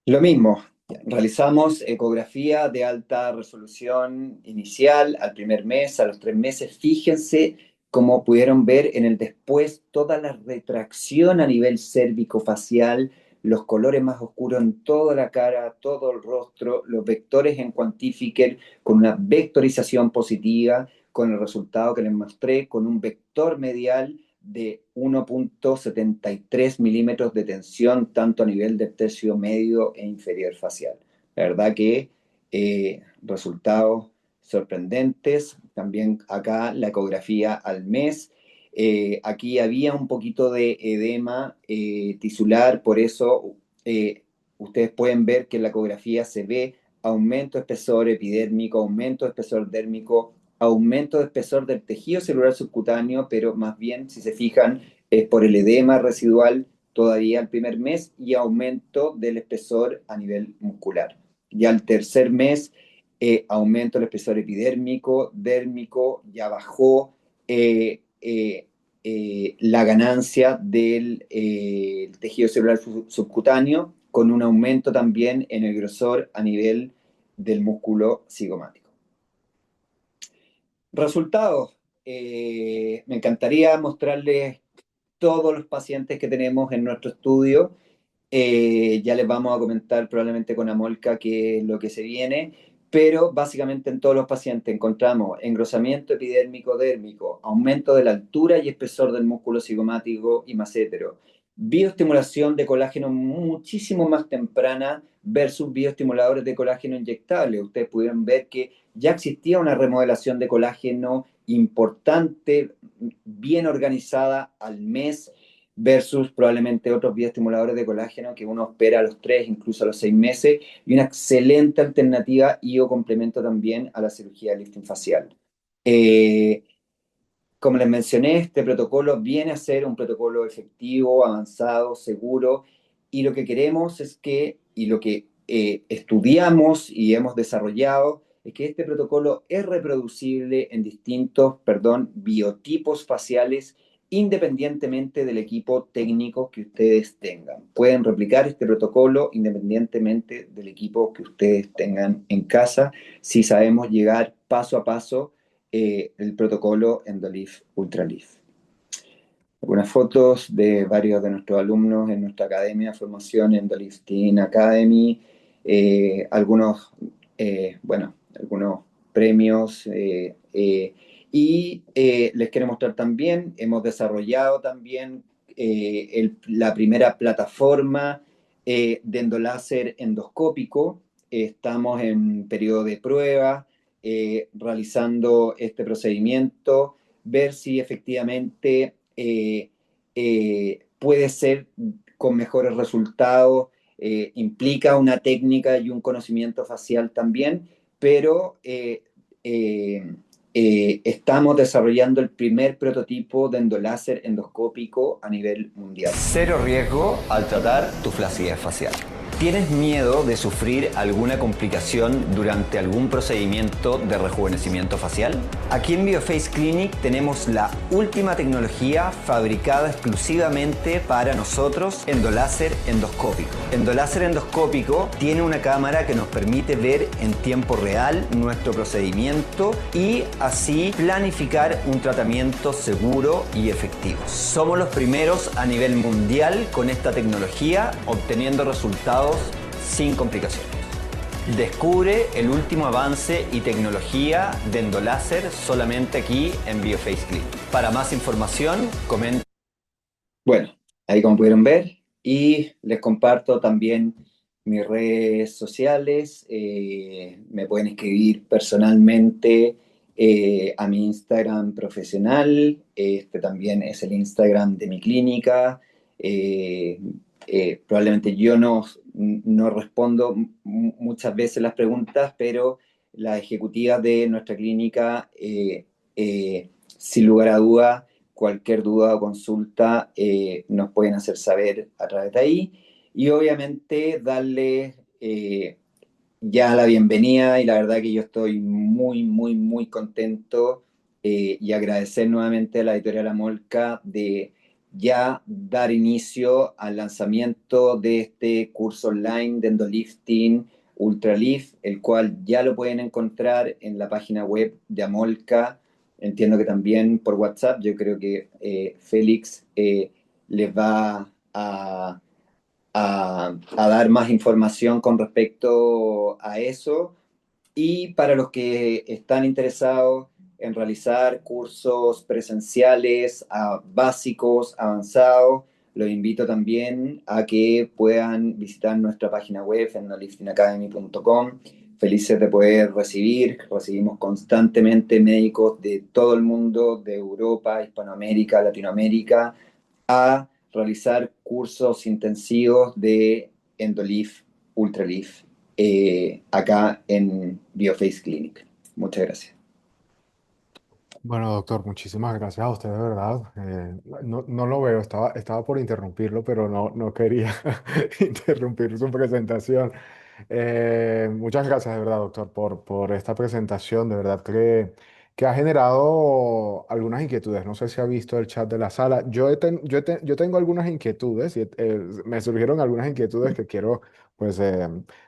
Lo mismo, realizamos ecografía de alta resolución inicial al primer mes, a los 3 meses. Fíjense cómo pudieron ver en el después toda la retracción a nivel cérvico-facial, los colores más oscuros en toda la cara, todo el rostro, los vectores en Quantifier con una vectorización positiva, con el resultado que les mostré, con un vector medial de 1,73 milímetros de tensión, tanto a nivel del tercio medio e inferior facial. La verdad que resultados sorprendentes. También acá la ecografía al mes. Aquí había un poquito de edema tisular, por eso ustedes pueden ver que en la ecografía se ve aumento de espesor epidérmico, aumento de espesor dérmico, aumento de espesor del tejido celular subcutáneo, pero más bien, si se fijan, es por el edema residual todavía al primer mes y aumento del espesor a nivel muscular. Ya al tercer mes, aumento del espesor epidérmico, dérmico, ya bajó la ganancia del tejido celular subcutáneo, con un aumento también en el grosor a nivel del músculo cigomático. Resultados. Me encantaría mostrarles todos los pacientes que tenemos en nuestro estudio. Ya les vamos a comentar probablemente con Amolca qué es lo que se viene, pero básicamente en todos los pacientes encontramos engrosamiento epidérmico dérmico, aumento de la altura y espesor del músculo cigomático y macétero, bioestimulación de colágeno muchísimo más temprana versus bioestimuladores de colágeno inyectable. Ustedes pudieron ver que ya existía una remodelación de colágeno importante, bien organizada al mes, versus probablemente otros bioestimuladores de colágeno que uno espera a los 3, incluso a los 6 meses, y una excelente alternativa y o complemento también a la cirugía de lifting facial. Como les mencioné, este protocolo viene a ser un protocolo efectivo, avanzado, seguro, y lo que queremos es que, y lo que estudiamos y hemos desarrollado, es que este protocolo es reproducible en distintos, biotipos faciales, independientemente del equipo técnico que ustedes tengan. Pueden replicar este protocolo independientemente del equipo que ustedes tengan en casa, si sabemos llegar paso a paso el protocolo EndoLift UltraLift. Algunas fotos de varios de nuestros alumnos en nuestra academia de formación EndoLifting Academy, algunos premios y les quiero mostrar también, hemos desarrollado también la primera plataforma de endoláser endoscópico. Estamos en periodo de prueba, realizando este procedimiento, ver si efectivamente puede ser con mejores resultados, implica una técnica y un conocimiento facial también, pero estamos desarrollando el primer prototipo de endoláser endoscópico a nivel mundial. Cero riesgo al tratar tu flacidez facial. ¿Tienes miedo de sufrir alguna complicación durante algún procedimiento de rejuvenecimiento facial? Aquí en BioFace Clinic tenemos la última tecnología fabricada exclusivamente para nosotros, endoláser endoscópico. Endoláser endoscópico tiene una cámara que nos permite ver en tiempo real nuestro procedimiento y así planificar un tratamiento seguro y efectivo. Somos los primeros a nivel mundial con esta tecnología, obteniendo resultados sin complicaciones. Descubre el último avance y tecnología de endoláser solamente aquí en BioFace Clinic. Para más información, comenta. Bueno, ahí como pudieron ver, y les comparto también mis redes sociales. Me pueden escribir personalmente a mi Instagram profesional. Este también es el Instagram de mi clínica. Probablemente yo no respondo muchas veces las preguntas, pero las ejecutivas de nuestra clínica, sin lugar a duda, cualquier duda o consulta nos pueden hacer saber a través de ahí. Y obviamente darle ya la bienvenida, y la verdad que yo estoy muy, muy, muy contento y agradecer nuevamente a la editorial Amolca de ya dar inicio al lanzamiento de este curso online de Endolifting Ultralift, el cual ya lo pueden encontrar en la página web de Amolca. Entiendo que también por WhatsApp. Yo creo que Félix les va a dar más información con respecto a eso. Y para los que están interesados en realizar cursos presenciales básicos, avanzados, los invito también a que puedan visitar nuestra página web en liftingacademy.com. Felices de poder recibimos constantemente médicos de todo el mundo, de Europa, Hispanoamérica, Latinoamérica, a realizar cursos intensivos de Endolift, Ultralift, acá en BioFace Clinic. Muchas gracias. Bueno, doctor, muchísimas gracias a usted, de verdad. No lo veo, estaba por interrumpirlo, pero no quería interrumpir su presentación. Muchas gracias, de verdad, doctor, por esta presentación. De verdad que ha generado algunas inquietudes. No sé si ha visto el chat de la sala. Yo tengo algunas inquietudes y me surgieron algunas inquietudes que quiero, pues,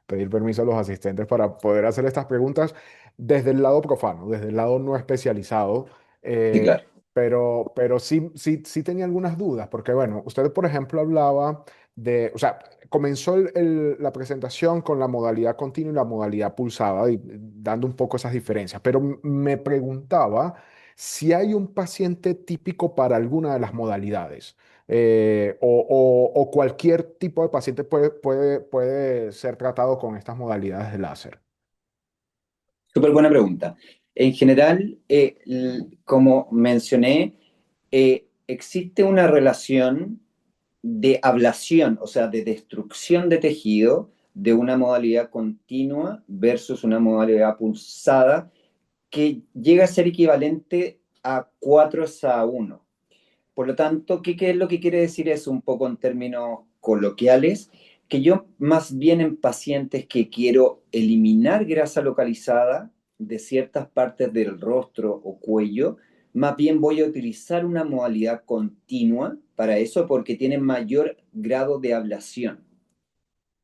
pedir permiso a los asistentes para poder hacer estas preguntas desde el lado profano, desde el lado no especializado, Sí, eh, claro. pero sí tenía algunas dudas, porque bueno, usted por ejemplo hablaba o sea, comenzó la presentación con la modalidad continua y la modalidad pulsada, y dando un poco esas diferencias, pero me preguntaba si hay un paciente típico para alguna de las modalidades. O cualquier tipo de paciente puede ser tratado con estas modalidades de láser. Súper buena pregunta. En general, como mencioné, existe una relación de ablación, o sea, de destrucción de tejido de una modalidad continua versus una modalidad pulsada que llega a ser equivalente a 4:1. Por lo tanto, ¿qué es lo que quiere decir eso un poco en términos coloquiales? Que yo más bien en pacientes que quiero eliminar grasa localizada de ciertas partes del rostro o cuello, más bien voy a utilizar una modalidad continua para eso porque tiene mayor grado de ablación.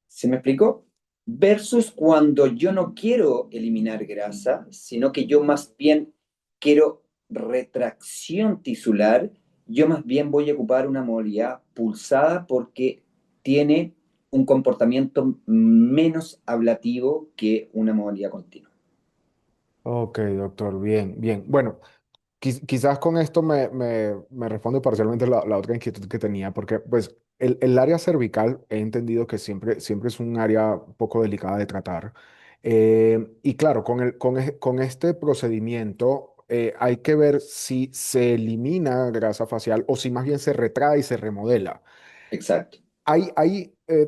¿Se me explicó? Versus cuando yo no quiero eliminar grasa, sino que yo más bien quiero retracción tisular, yo más bien voy a ocupar una modalidad pulsada porque tiene un comportamiento menos ablativo que una modalidad continua. Ok, doctor, bien, bien. Bueno, quizás con esto me responde parcialmente la otra inquietud que tenía, porque pues el área cervical he entendido que siempre es un área un poco delicada de tratar. Y claro, con este procedimiento hay que ver si se elimina grasa facial o si más bien se retrae y se remodela. Exacto.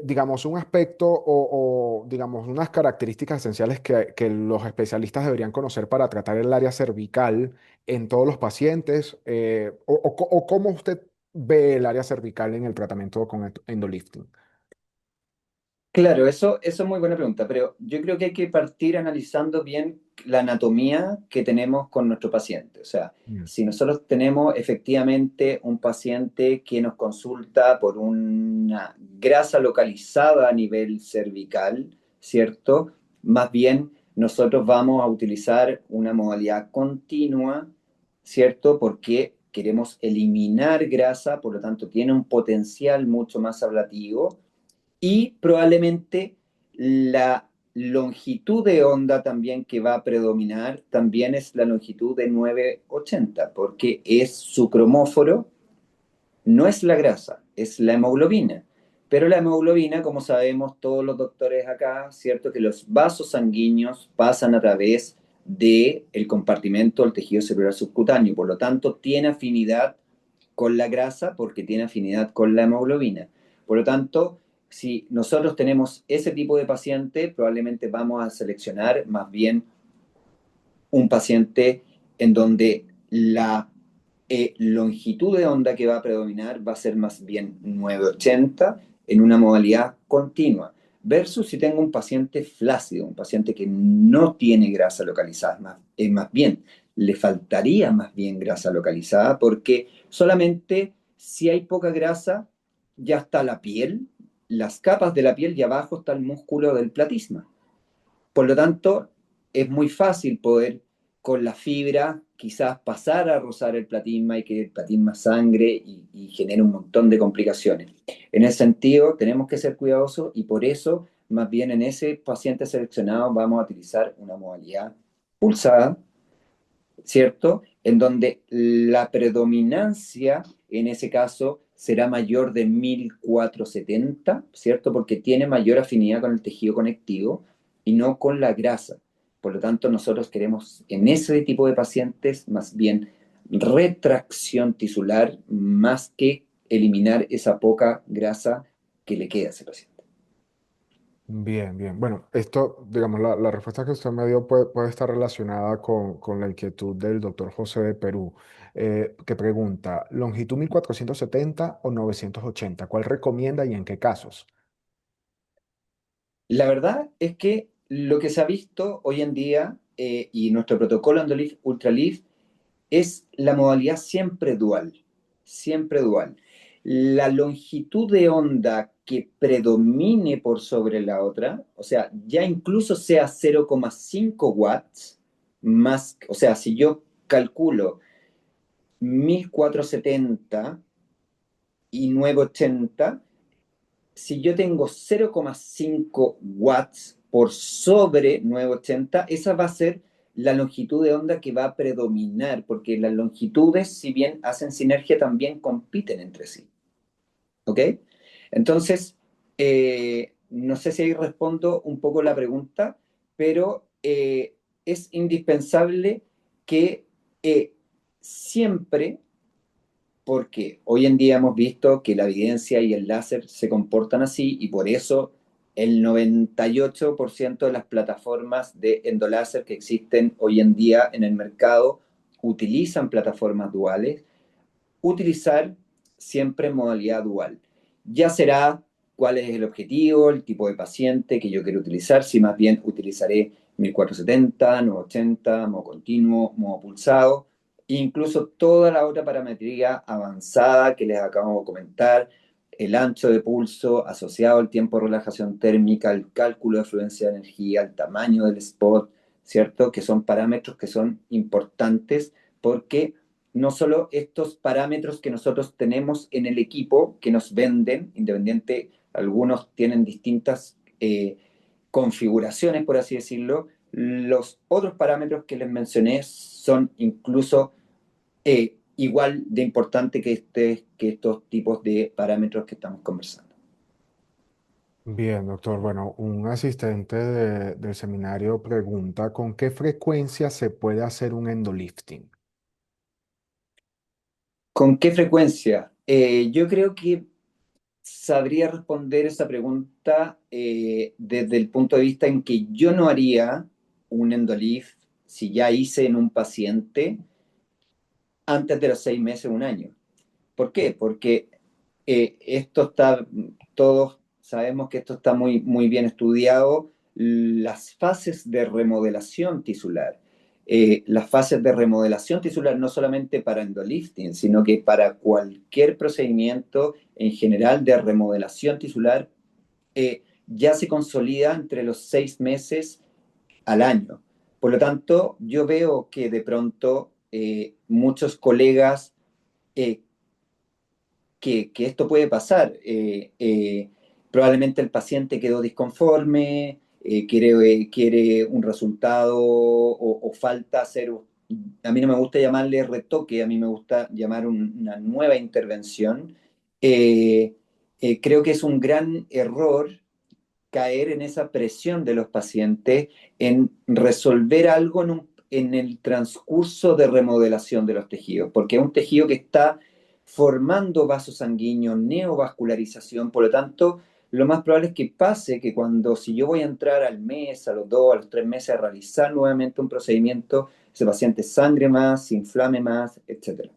Digamos, un aspecto digamos, unas características esenciales que los especialistas deberían conocer para tratar el área cervical en todos los pacientes, o cómo usted ve el área cervical en el tratamiento con endolifting. Claro, eso es muy buena pregunta, pero yo creo que hay que partir analizando bien la anatomía que tenemos con nuestro paciente. O sea, Mm. si nosotros tenemos efectivamente un paciente que nos consulta por una grasa localizada a nivel cervical, ¿cierto? Más bien nosotros vamos a utilizar una modalidad continua, ¿cierto? Porque queremos eliminar grasa, por lo tanto tiene un potencial mucho más ablativo y probablemente la longitud de onda también que va a predominar también es la longitud de 980, porque es su cromóforo, no es la grasa, es la hemoglobina. Pero la hemoglobina, como sabemos todos los doctores acá, ¿cierto? Que los vasos sanguíneos pasan a través del compartimento del tejido celular subcutáneo, por lo tanto tiene afinidad con la grasa porque tiene afinidad con la hemoglobina. Por lo tanto, si nosotros tenemos ese tipo de paciente, probablemente vamos a seleccionar más bien un paciente en donde la longitud de onda que va a predominar va a ser más bien 980 en una modalidad continua, versus si tengo un paciente flácido, un paciente que no tiene grasa localizada, más bien le faltaría más bien grasa localizada porque solamente Si hay poca grasa, ya está la piel, las capas de la piel y abajo está el músculo del platisma. Por lo tanto, es muy fácil poder con la fibra quizás pasar a rozar el platisma y que el platisma sangre y genere un montón de complicaciones. En ese sentido, tenemos que ser cuidadosos y por eso, más bien en ese paciente seleccionado, vamos a utilizar una modalidad pulsada, ¿cierto? En donde la predominancia en ese caso será mayor de 1470, ¿cierto? Porque tiene mayor afinidad con el tejido conectivo y no con la grasa. Por lo tanto, nosotros queremos en ese tipo de pacientes más bien retracción tisular más que eliminar esa poca grasa que le queda a ese paciente. Bien, bien. Bueno, esto, digamos, la respuesta que usted me dio puede estar relacionada con la inquietud del doctor José de Perú, que pregunta, ¿longitud 1470 o 980? ¿Cuál recomienda y en qué casos? La verdad es que lo que se ha visto hoy en día y nuestro protocolo Endolift Ultralift es la modalidad siempre dual, siempre dual. La longitud de onda que predomine por sobre la otra, o sea, ya incluso sea 0,5 watts, más, o sea, si yo calculo 1470 y 980, si yo tengo 0,5 watts por sobre 980, esa va a ser la longitud de onda que va a predominar, porque las longitudes, si bien hacen sinergia, también compiten entre sí. ¿Ok? Entonces, no sé si ahí respondo un poco la pregunta, pero es indispensable que siempre porque hoy en día hemos visto que la evidencia y el láser se comportan así y por eso el 98% de las plataformas de endoláser que existen hoy en día en el mercado utilizan plataformas duales, utilizar siempre en modalidad dual. Ya será cuál es el objetivo, el tipo de paciente que yo quiero utilizar, si más bien utilizaré 1470, 980, modo continuo, modo pulsado, incluso toda la otra parametría avanzada que les acabo de comentar, el ancho de pulso asociado al tiempo de relajación térmica, el cálculo de fluencia de energía, el tamaño del spot, ¿cierto? Que son parámetros que son importantes porque no solo estos parámetros que nosotros tenemos en el equipo que nos venden, independiente, algunos tienen distintas configuraciones, por así decirlo, los otros parámetros que les mencioné son incluso igual de importante que estos tipos de parámetros que estamos conversando. Bien, doctor. Bueno, un asistente del seminario pregunta, ¿con qué frecuencia se puede hacer un endolifting? ¿Con qué frecuencia? Yo creo que sabría responder esa pregunta desde el punto de vista en que yo no haría un endolift si ya hice en un paciente antes de los 6 meses, un año. ¿Por qué? Porque esto está, todos sabemos que esto está muy, muy bien estudiado, las fases de remodelación tisular. Las fases de remodelación tisular no solamente para endolifting, sino que para cualquier procedimiento en general de remodelación tisular, ya se consolida entre los 6 meses al año. Por lo tanto, yo veo que de pronto muchos colegas eh, que esto puede pasar. Probablemente el paciente quedó disconforme, quiere un resultado o falta hacer, a mí no me gusta llamarle retoque, a mí me gusta llamar una nueva intervención. Creo que es un gran error caer en esa presión de los pacientes en resolver algo en el transcurso de remodelación de los tejidos, porque es un tejido que está formando vasos sanguíneos, neovascularización, por lo tanto, lo más probable es que pase que cuando, si yo voy a entrar al mes, a los 2, a los 3 meses a realizar nuevamente un procedimiento, ese paciente sangre más, se inflame más, etc.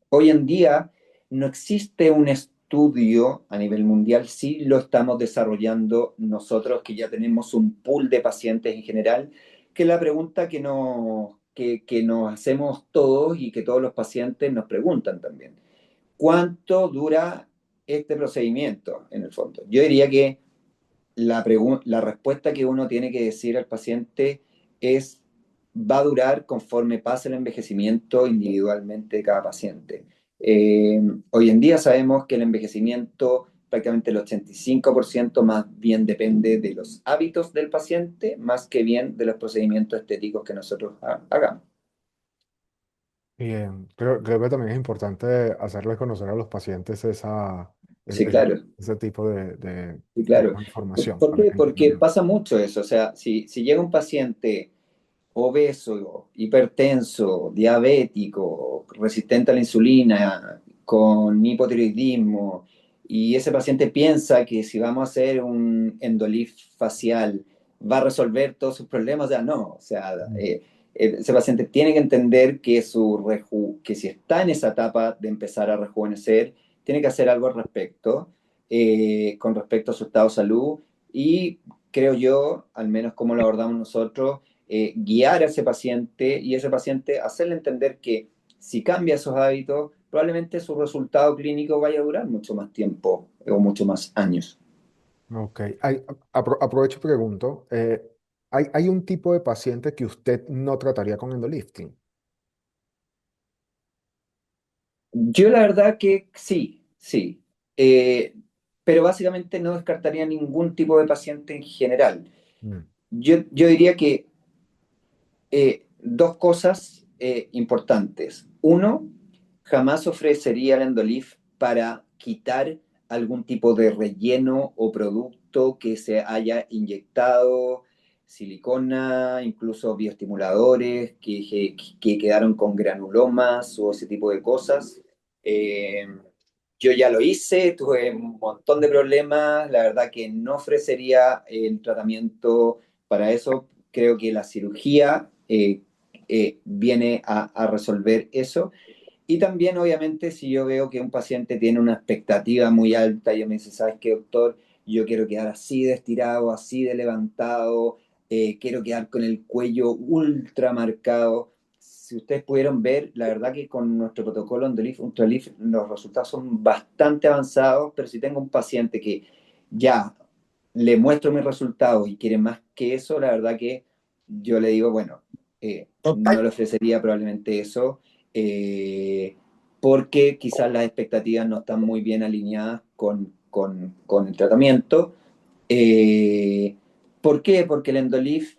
Hoy en día no existe un estudio a nivel mundial, sí lo estamos desarrollando nosotros, que ya tenemos un pool de pacientes en general, que es la pregunta que nos hacemos todos y que todos los pacientes nos preguntan también. ¿cuánto dura este procedimiento en el fondo? Yo diría que la respuesta que uno tiene que decir al paciente es, va a durar conforme pase el envejecimiento individualmente de cada paciente. Hoy en día sabemos que el envejecimiento, prácticamente el 85% más bien depende de los hábitos del paciente, más que bien de los procedimientos estéticos que nosotros hagamos. Bien, creo que también es importante hacerles conocer a los pacientes Sí, ese, claro. ese tipo de, Sí, claro. digamos, información ¿Por para qué? que Porque entiendan. pasa mucho eso. O sea, si llega un paciente obeso, hipertenso, diabético, resistente a la insulina, con hipotiroidismo, y ese paciente piensa que si vamos a hacer un endolift facial va a resolver todos sus problemas, o sea, no, o sea, ese paciente tiene que entender que, que si está en esa etapa de empezar a rejuvenecer, tiene que hacer algo al respecto, con respecto a su estado de salud, y creo yo, al menos como lo abordamos nosotros, guiar a ese paciente y ese paciente hacerle entender que si cambia esos hábitos, probablemente su resultado clínico vaya a durar mucho más tiempo o mucho más años. Ok, aprovecho y pregunto, ¿hay un tipo de paciente que usted no trataría con endolifting? Yo la verdad que sí, sí. Eh, pero básicamente no descartaría ningún tipo de paciente en general. Mm, Yo diría que dos cosas importantes. Uno, jamás ofrecería el Endolif para quitar algún tipo de relleno o producto que se haya inyectado, silicona, incluso bioestimuladores que quedaron con granulomas o ese tipo de cosas. Eh, yo ya lo hice, tuve un montón de problemas, la verdad que no ofrecería el tratamiento para eso. Creo que la cirugía viene a resolver eso. Y también, obviamente, si yo veo que un paciente tiene una expectativa muy alta, yo me dice, ¿sabes qué, doctor? Yo quiero quedar así de estirado, así de levantado, quiero quedar con el cuello ultra marcado. Si ustedes pudieron ver, la verdad que con nuestro protocolo Endolif, Ultralif, los resultados son bastante avanzados, pero si tengo un paciente que ya le muestro mis resultados y quiere más que eso, la verdad que yo le digo, bueno, no le ofrecería probablemente eso, eh, porque quizás las expectativas no están muy bien alineadas con el tratamiento. Eh, ¿Por qué? Porque el Endolif,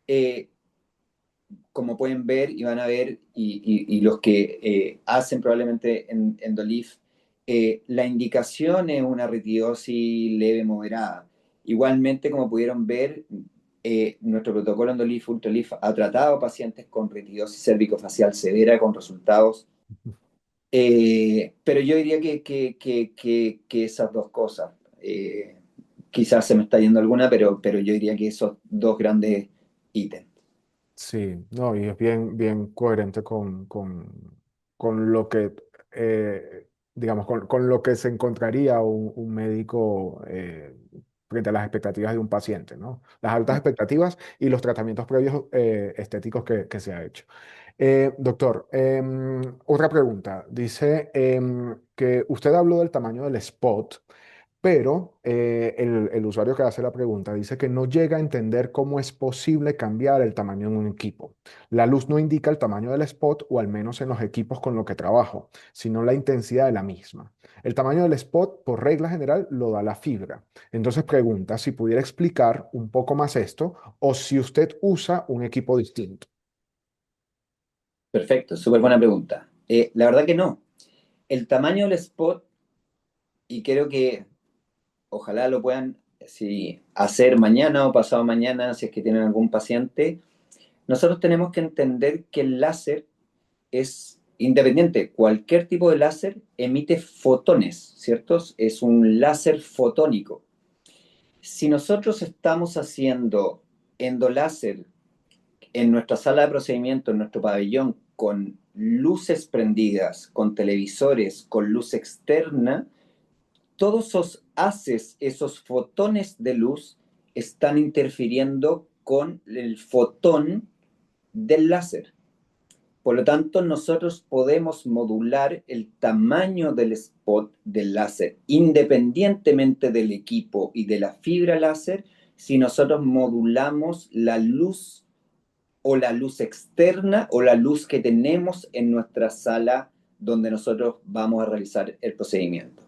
eh, como pueden ver y van a ver, y los que hacen probablemente Endolif, la indicación es una retinosis leve moderada. Igualmente, como pudieron ver, nuestro protocolo Endolif Ultralif ha tratado pacientes con retinosis cervicofacial severa con resultados, pero yo diría que esas dos cosas, quizás se me está yendo alguna, pero yo diría que esos dos grandes ítems. sí, no, y es bien coherente con lo que, digamos, con lo que se encontraría un médico frente a las expectativas de un paciente, ¿no? Las altas expectativas y los tratamientos previos estéticos que se ha hecho. Doctor, otra pregunta. Dice que usted habló del tamaño del spot, pero el usuario que hace la pregunta dice que no llega a entender cómo es posible cambiar el tamaño en un equipo. La luz no indica el tamaño del spot, o al menos en los equipos con los que trabajo, sino la intensidad de la misma. El tamaño del spot, por regla general, lo da la fibra. Entonces pregunta si pudiera explicar un poco más esto o si usted usa un equipo distinto. Perfecto, súper buena pregunta. La verdad que no. El tamaño del spot, y creo que ojalá lo puedan si, hacer mañana o pasado mañana, si es que tienen algún paciente, nosotros tenemos que entender que el láser es independiente. Cualquier tipo de láser emite fotones, ¿cierto? Es un láser fotónico. Si nosotros estamos haciendo endoláser en nuestra sala de procedimiento, en nuestro pabellón, con luces prendidas, con televisores, con luz externa, todos esos haces, esos fotones de luz, están interfiriendo con el fotón del láser. Por lo tanto, nosotros podemos modular el tamaño del spot del láser, independientemente del equipo y de la fibra láser, si nosotros modulamos la luz o la luz externa o la luz que tenemos en nuestra sala donde nosotros vamos a realizar el procedimiento.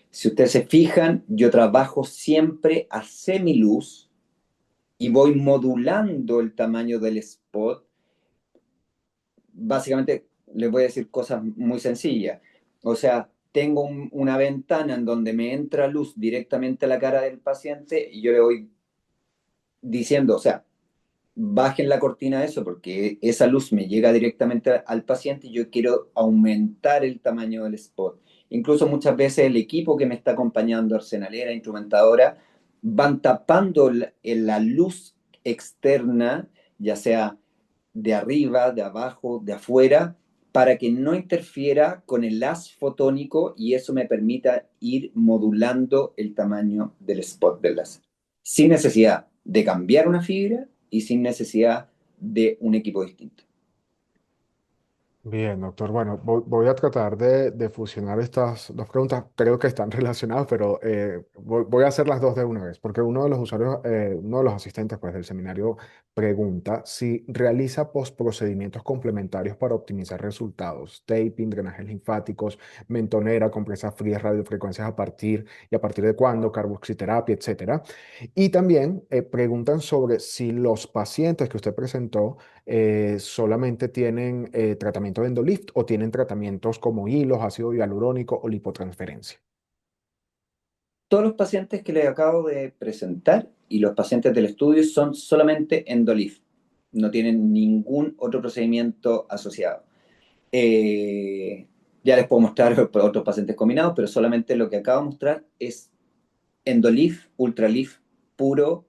Si ustedes se fijan, yo trabajo siempre a semiluz y voy modulando el tamaño del spot. Básicamente, les voy a decir cosas muy sencillas. O sea, tengo una ventana en donde me entra luz directamente a la cara del paciente y yo le voy diciendo, o sea, bajen la cortina de eso porque esa luz me llega directamente al paciente y yo quiero aumentar el tamaño del spot. Incluso muchas veces el equipo que me está acompañando, arsenalera, instrumentadora, van tapando la luz externa, ya sea de arriba, de abajo, de afuera, para que no interfiera con el haz fotónico y eso me permita ir modulando el tamaño del spot del láser, sin necesidad de cambiar una fibra y sin necesidad de un equipo distinto. Bien, doctor. Bueno, voy a tratar de fusionar estas dos preguntas. Creo que están relacionadas, pero voy a hacer las dos de una vez, porque uno de los usuarios, uno de los asistentes pues, del seminario pregunta si realiza postprocedimientos complementarios para optimizar resultados, taping, drenajes linfáticos, mentonera, compresas frías, radiofrecuencias a partir de cuándo, carboxiterapia, etcétera. Y también preguntan sobre si los pacientes que usted presentó solamente tienen tratamiento de endolift o tienen tratamientos como hilos, ácido hialurónico o lipotransferencia. Todos los pacientes que les acabo de presentar y los pacientes del estudio son solamente Endolift, no tienen ningún otro procedimiento asociado. Ya les puedo mostrar otros pacientes combinados, pero solamente lo que acabo de mostrar es Endolift, Ultralift puro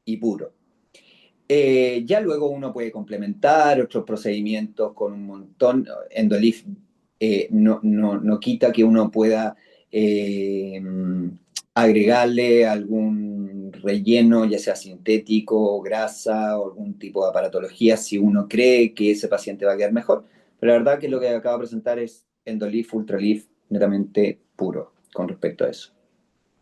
y puro. Ya luego uno puede complementar otros procedimientos con un montón. Endolift no quita que uno pueda agregarle algún relleno, ya sea sintético, grasa o algún tipo de aparatología, si uno cree que ese paciente va a quedar mejor. Pero la verdad que lo que acabo de presentar es Endolift, Ultralift netamente puro con respecto a eso.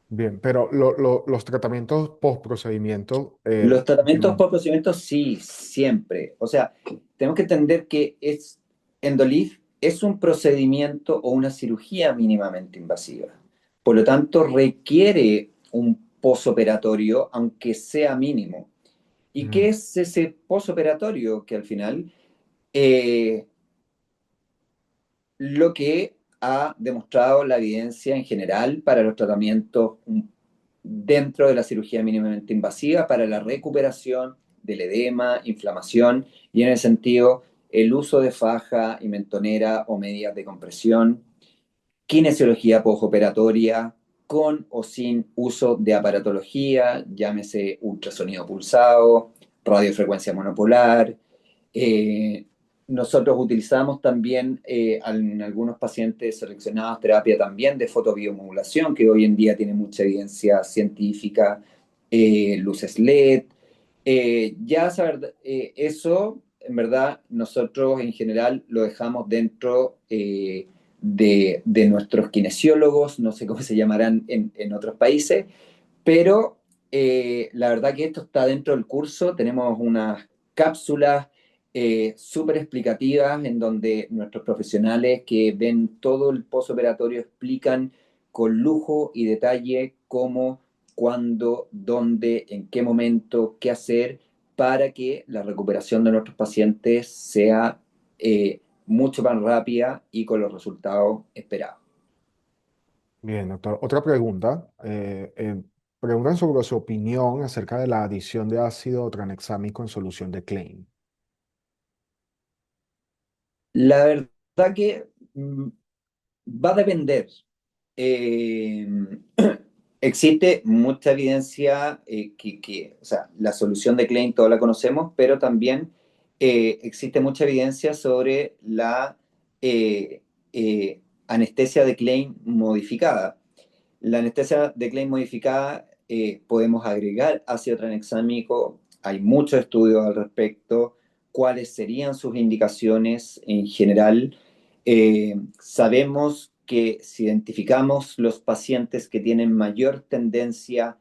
Bien, pero los tratamientos post-procedimiento, Los tratamientos no. por procedimientos, sí, siempre. O sea, tenemos que entender que Endolift es un procedimiento o una cirugía mínimamente invasiva. Por lo tanto, requiere un posoperatorio, aunque sea mínimo. ¿Y qué Mm, es ese posoperatorio? Que al final, eh, lo que ha demostrado la evidencia en general para los tratamientos dentro de la cirugía mínimamente invasiva para la recuperación del edema, inflamación y en el sentido el uso de faja y mentonera o medias de compresión, kinesiología postoperatoria con o sin uso de aparatología, llámese ultrasonido pulsado, radiofrecuencia monopolar. Eh, Nosotros utilizamos también en algunos pacientes seleccionados terapia también de fotobiomodulación, que hoy en día tiene mucha evidencia científica, luces LED. Ya saber, eso, en verdad, nosotros en general lo dejamos dentro de nuestros kinesiólogos, no sé cómo se llamarán en otros países, pero la verdad que esto está dentro del curso. Tenemos unas cápsulas súper explicativas en donde nuestros profesionales que ven todo el postoperatorio explican con lujo y detalle cómo, cuándo, dónde, en qué momento, qué hacer para que la recuperación de nuestros pacientes sea mucho más rápida y con los resultados esperados. bien, doctor. Otra pregunta. Preguntan sobre su opinión acerca de la adición de ácido tranexámico en solución de Klein. La verdad que va a depender. Eh, Existe mucha evidencia o sea, la solución de Klein todos la conocemos, pero también existe mucha evidencia sobre la anestesia de Klein modificada. La anestesia de Klein modificada, podemos agregar ácido tranexámico, hay muchos estudios al respecto, cuáles serían sus indicaciones en general. Sabemos que si identificamos los pacientes que tienen mayor tendencia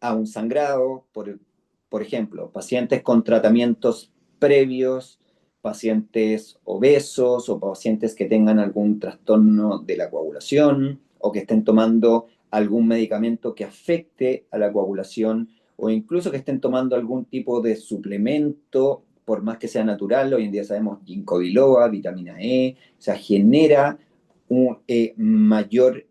a un sangrado, por ejemplo, pacientes con tratamientos previos, pacientes obesos o pacientes que tengan algún trastorno de la coagulación o que estén tomando algún medicamento que afecte a la coagulación o incluso que estén tomando algún tipo de suplemento, por más que sea natural, hoy en día sabemos ginkgo biloba, vitamina E, o sea, genera un mayor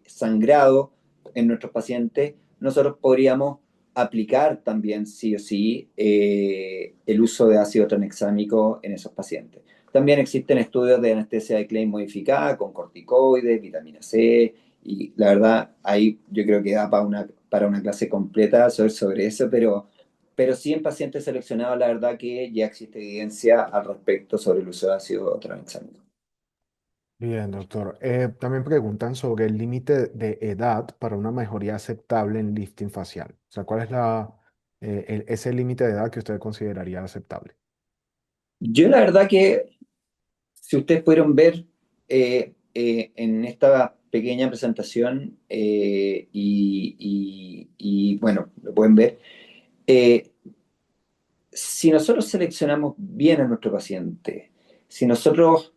sangrado en nuestros pacientes, nosotros podríamos aplicar también sí o sí el uso de ácido tranexámico en esos pacientes. También existen estudios de anestesia de Klein modificada con corticoides, vitamina C, y la verdad ahí yo creo que da para una clase completa sobre eso, pero sí en pacientes seleccionados la verdad que ya existe evidencia al respecto sobre el uso de ácido tranexámico. Bien, doctor. También preguntan sobre el límite de edad para una mejoría aceptable en lifting facial. O sea, ¿cuál es ese límite de edad que usted consideraría aceptable? Yo la verdad que si ustedes pudieron ver en esta pequeña presentación, bueno, lo pueden ver, eh, si nosotros seleccionamos bien a nuestro paciente, si nosotros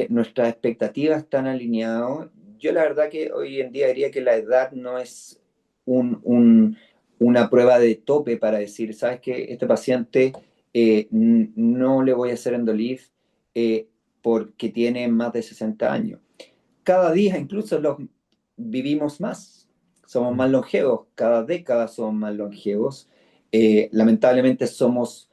nuestras expectativas están alineadas, yo la verdad que hoy en día diría que la edad no es una prueba de tope para decir, sabes que este paciente no le voy a hacer endolief eh, porque tiene más de 60 años. Cada día incluso los vivimos más, somos Mm. más longevos, cada década somos más longevos. Lamentablemente somos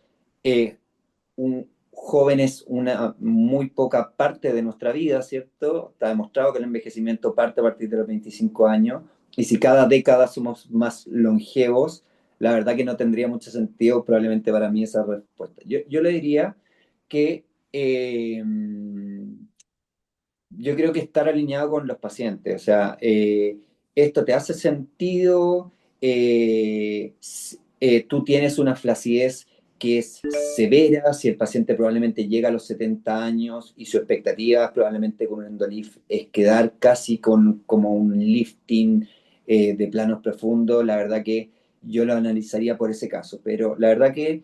jóvenes una muy poca parte de nuestra vida, ¿cierto? Está demostrado que el envejecimiento parte a partir de los 25 años, y si cada década somos más longevos, la verdad que no tendría mucho sentido probablemente para mí esa respuesta. Yo le diría que yo creo que estar alineado con los pacientes, o sea, esto te hace sentido, tú tienes una flacidez que es severa, si el paciente probablemente llega a los 70 años y su expectativa probablemente con un endolift es quedar casi como un lifting de planos profundos, la verdad que yo lo analizaría por ese caso, pero la verdad que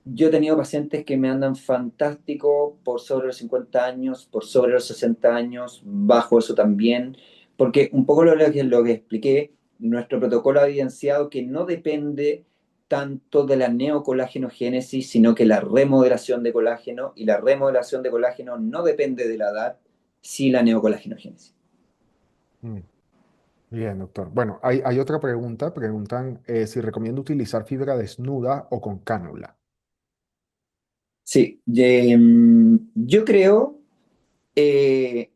yo he tenido pacientes que me andan fantástico por sobre los 50 años, por sobre los 60 años, bajo eso también, porque un poco lo que expliqué, nuestro protocolo ha evidenciado que no depende tanto de la neocolágenogénesis, sino que la remodelación de colágeno, y la remodelación de colágeno no depende de la edad, sí la neocolágenogénesis. Mm. Bien, doctor. Bueno, hay otra pregunta. Preguntan si recomiendo utilizar fibra desnuda o con cánula. Sí, yo creo eh,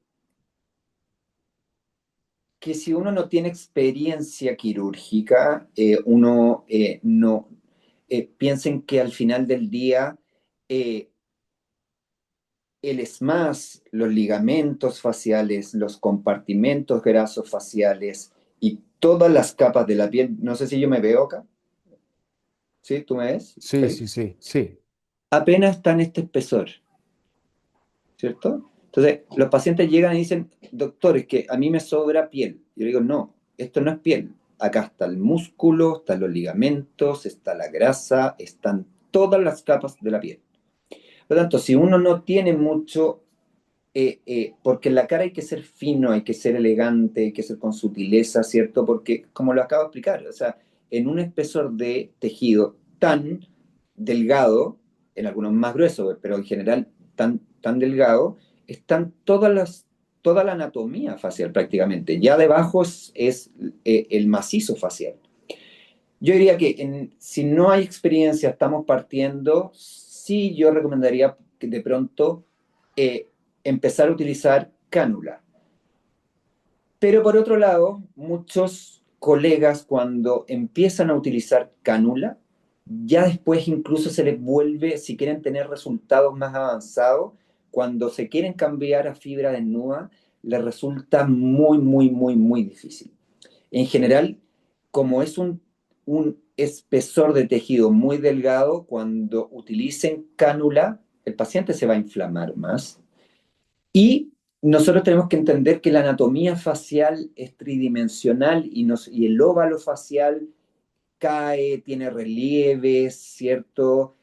que si uno no tiene experiencia quirúrgica, uno no piensen que al final del día eh, el ESMAS, los ligamentos faciales, los compartimentos grasos faciales y todas las capas de la piel, no sé si yo me veo acá, ¿sí? ¿Tú me ves? Sí, ¿Sí? sí, sí, sí. Apenas está en este espesor, ¿cierto? Entonces, los pacientes llegan y dicen, doctor, es que a mí me sobra piel. Yo digo, no, esto no es piel. Acá está el músculo, están los ligamentos, está la grasa, están todas las capas de la piel. Por lo tanto, si uno no tiene mucho, porque en la cara hay que ser fino, hay que ser elegante, hay que ser con sutileza, ¿cierto? Porque, como lo acabo de explicar, o sea, en un espesor de tejido tan delgado, en algunos más gruesos, pero en general tan delgado, están toda la anatomía facial prácticamente. Ya debajo es el macizo facial. Yo diría que si no hay experiencia, estamos partiendo, sí yo recomendaría que de pronto eh, empezar a utilizar cánula. Pero por otro lado, muchos colegas cuando empiezan a utilizar cánula, ya después incluso se les vuelve, si quieren tener resultados más avanzados, cuando se quieren cambiar a fibra desnuda, les resulta muy, muy, muy, muy difícil. En general, como es un espesor de tejido muy delgado, cuando utilicen cánula, el paciente se va a inflamar más. Y nosotros tenemos que entender que la anatomía facial es tridimensional y el óvalo facial cae, tiene relieves, ¿cierto?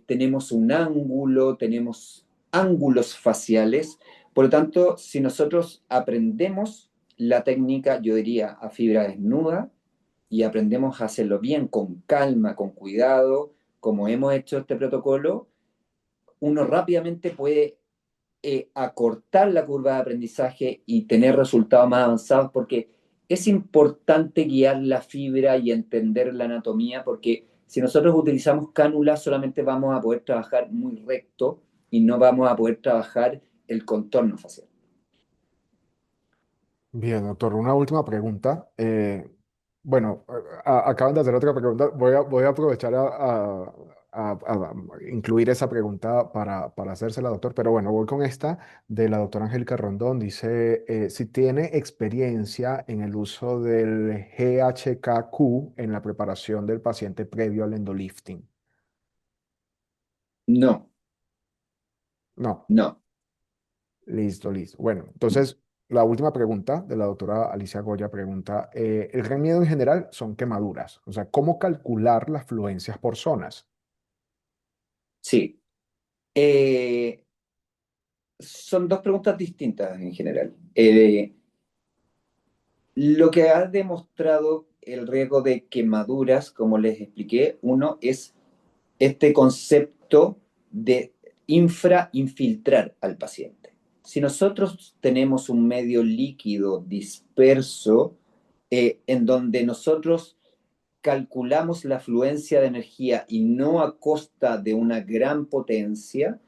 Tenemos un ángulo, tenemos ángulos faciales. Por lo tanto, si nosotros aprendemos la técnica, yo diría, a fibra desnuda, y aprendemos a hacerlo bien, con calma, con cuidado, como hemos hecho este protocolo, uno rápidamente puede acortar la curva de aprendizaje y tener resultados más avanzados, porque es importante guiar la fibra y entender la anatomía, porque si nosotros utilizamos cánulas solamente vamos a poder trabajar muy recto y no vamos a poder trabajar el contorno facial. Bien, doctor, una última pregunta. Bueno, acaban de hacer otra pregunta. Voy a aprovechar a incluir esa pregunta para hacérsela, doctor. Pero bueno, voy con esta de la doctora Angélica Rondón. Dice, si tiene experiencia en el uso del GHKQ en la preparación del paciente previo al endolifting. No, No. no. Listo, listo. Bueno, entonces la última pregunta de la doctora Alicia Goya pregunta, el gran miedo en general son quemaduras, o sea, ¿cómo calcular las fluencias por zonas? Sí. Son dos preguntas distintas en general. Lo que ha demostrado el riesgo de quemaduras, como les expliqué, uno es este concepto de infiltrar al paciente. Si nosotros tenemos un medio líquido disperso, en donde nosotros calculamos la fluencia de energía y no a costa de una gran potencia,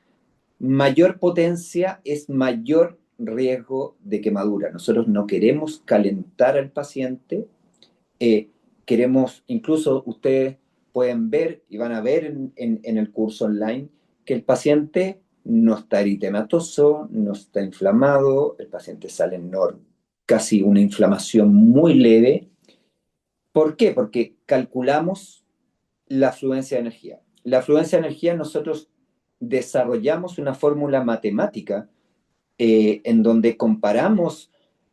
mayor potencia es mayor riesgo de quemadura. Nosotros no queremos calentar al paciente, queremos, incluso ustedes pueden ver y van a ver en el curso online, que el paciente no está eritematoso, no está inflamado, el paciente sale en casi una inflamación muy leve. ¿Por qué? Porque calculamos la fluencia de energía. La fluencia de energía, nosotros desarrollamos una fórmula matemática en donde comparamos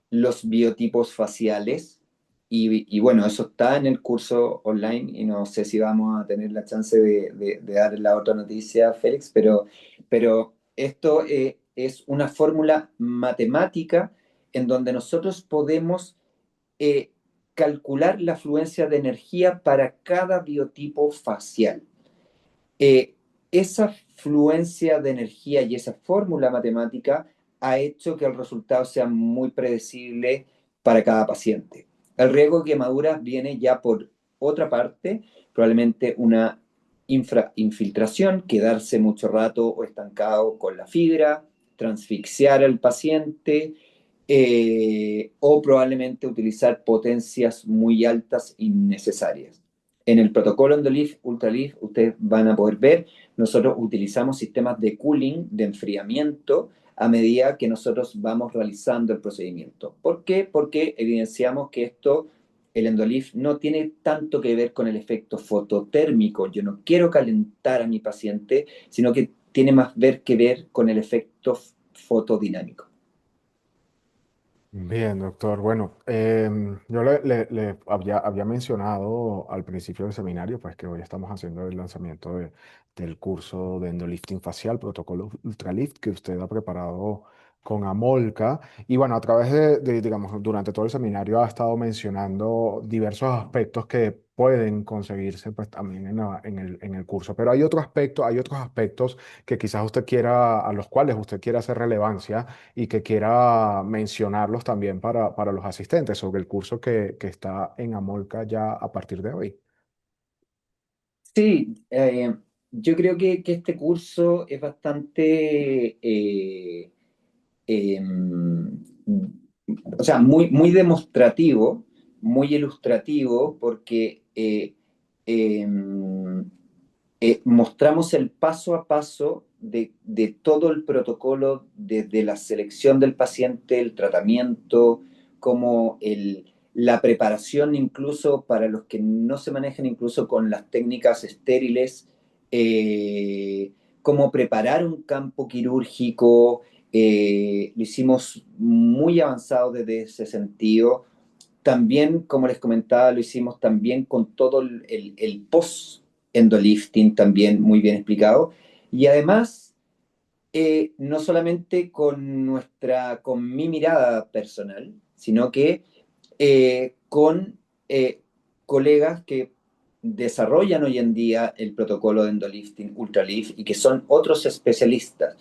los biotipos faciales y bueno, eso está en el curso online y no sé si vamos a tener la chance de dar la otra noticia, Félix, pero esto es una fórmula matemática en donde nosotros podemos eh, calcular la fluencia de energía para cada biotipo facial. Eh, esa fluencia de energía y esa fórmula matemática ha hecho que el resultado sea muy predecible para cada paciente. El riesgo de quemaduras viene ya por otra parte, probablemente una infiltración, quedarse mucho rato o estancado con la fibra, transfixiar al paciente, o probablemente utilizar potencias muy altas innecesarias. En el protocolo EndoLift, UltraLift, ustedes van a poder ver, nosotros utilizamos sistemas de cooling, de enfriamiento, a medida que nosotros vamos realizando el procedimiento. ¿Por qué? Porque evidenciamos que el EndoLift, no tiene tanto que ver con el efecto fototérmico. Yo no quiero calentar a mi paciente, sino que tiene más que ver con el efecto fotodinámico. Bien, doctor. Bueno, yo le había mencionado al principio del seminario, pues que hoy estamos haciendo el lanzamiento del curso de endolifting facial, protocolo Ultralift, que usted ha preparado con Amolca. Y bueno, a través digamos, durante todo el seminario ha estado mencionando diversos aspectos que pueden conseguirse pues también en el curso. Pero hay otros aspectos que quizás usted quiera, a los cuales usted quiera hacer relevancia y que quiera mencionarlos también para los asistentes sobre el curso que está en Amolca ya a partir de hoy. Sí, yo creo que este curso es bastante, o sea, muy demostrativo, muy ilustrativo, porque eh, mostramos el paso a paso de todo el protocolo, desde la selección del paciente, el tratamiento, como la preparación incluso para los que no se manejan incluso con las técnicas estériles, cómo preparar un campo quirúrgico, lo hicimos muy avanzado desde ese sentido. También, como les comentaba, lo hicimos también con todo el post-endolifting también muy bien explicado. Y además, no solamente con mi mirada personal, sino que con colegas que desarrollan hoy en día el protocolo de endolifting Ultralift y que son otros especialistas.